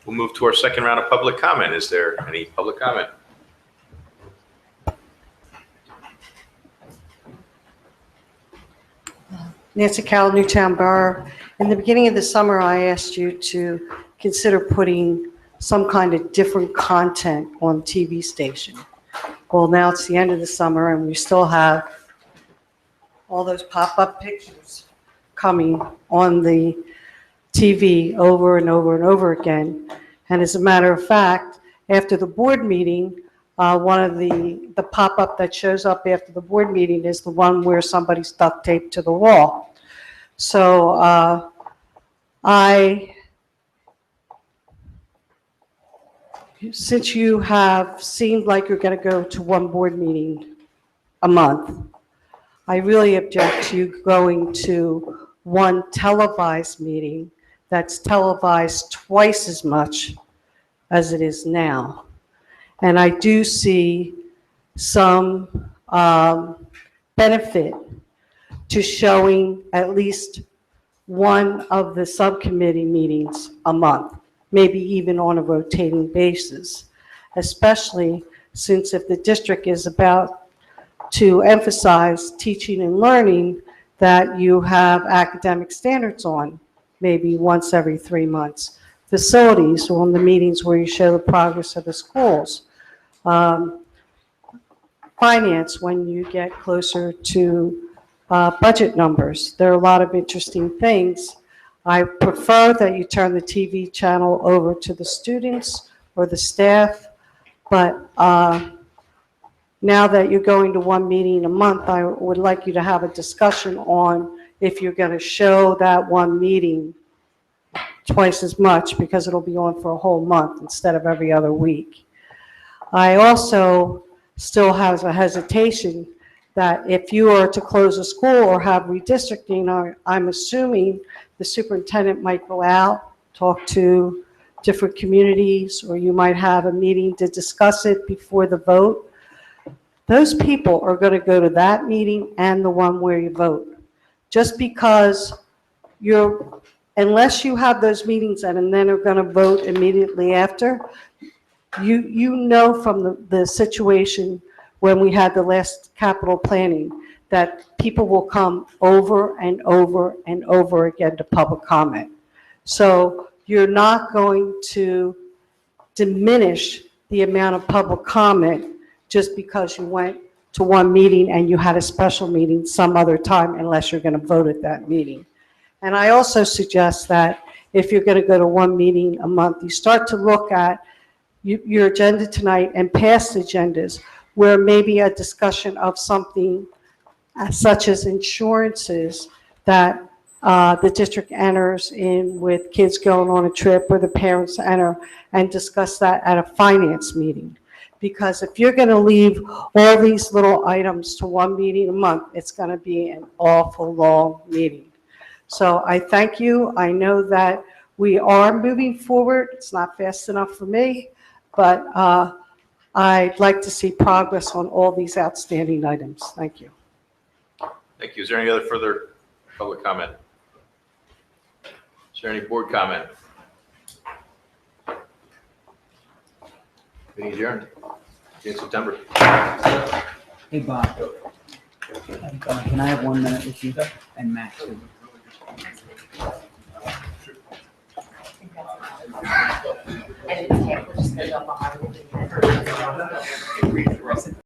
We'll move to our second round of public comment. Is there any public comment? Nancy Cowell, Newtown Borough. In the beginning of the summer, I asked you to consider putting some kind of different content on TV station. Well, now it's the end of the summer and we still have all those pop-up pictures coming on the TV over and over and over again. And as a matter of fact, after the board meeting, One of the pop-up that shows up after the board meeting is the one where somebody's duct taped to the wall. So since you have seemed like you're going to go to one board meeting a month, I really object to you going to one televised meeting that's televised twice as much as it is now. And I do see some benefit to showing at least one of the subcommittee meetings a month, maybe even on a rotating basis, especially since if the district is about to emphasize teaching and learning, that you have academic standards on, maybe once every 3 months. Facilities, on the meetings where you show the progress of the schools. Finance, when you get closer to budget numbers. There are a lot of interesting things. I prefer that you turn the TV channel over to the students or the staff, but now that you're going to one meeting a month, I would like you to have a discussion on if you're going to show that one meeting twice as much, because it'll be on for a whole month instead of every other week. I also still have a hesitation that if you are to close a school or have redistricting, I'm assuming the superintendent might go out, talk to different communities, or you might have a meeting to discuss it before the vote. Those people are going to go to that meeting and the one where you vote. Just because unless you have those meetings and then are going to vote immediately after, you know from the situation when we had the last capital planning that people will come over and over and over again to public comment. So you're not going to diminish the amount of public comment just because you went to one meeting and you had a special meeting some other time, unless you're going to vote at that meeting. And I also suggest that if you're going to go to one meeting a month, you start to look at your agenda tonight and past agendas, where maybe a discussion of something such as insurances that the district enters in with kids going on a trip, or the parents enter, and discuss that at a finance meeting. Because if you're going to leave all these little items to one meeting a month, it's going to be an awful long meeting. So I thank you. I know that we are moving forward. It's not fast enough for me, but I'd like to see progress on all these outstanding items. Thank you. Thank you. Is there any other further public comment? Is there any board comment? Meeting adjourned. See you in September. Hey, Bob. Can I have 1 minute with you and Max? And it's, we're just going to go behind.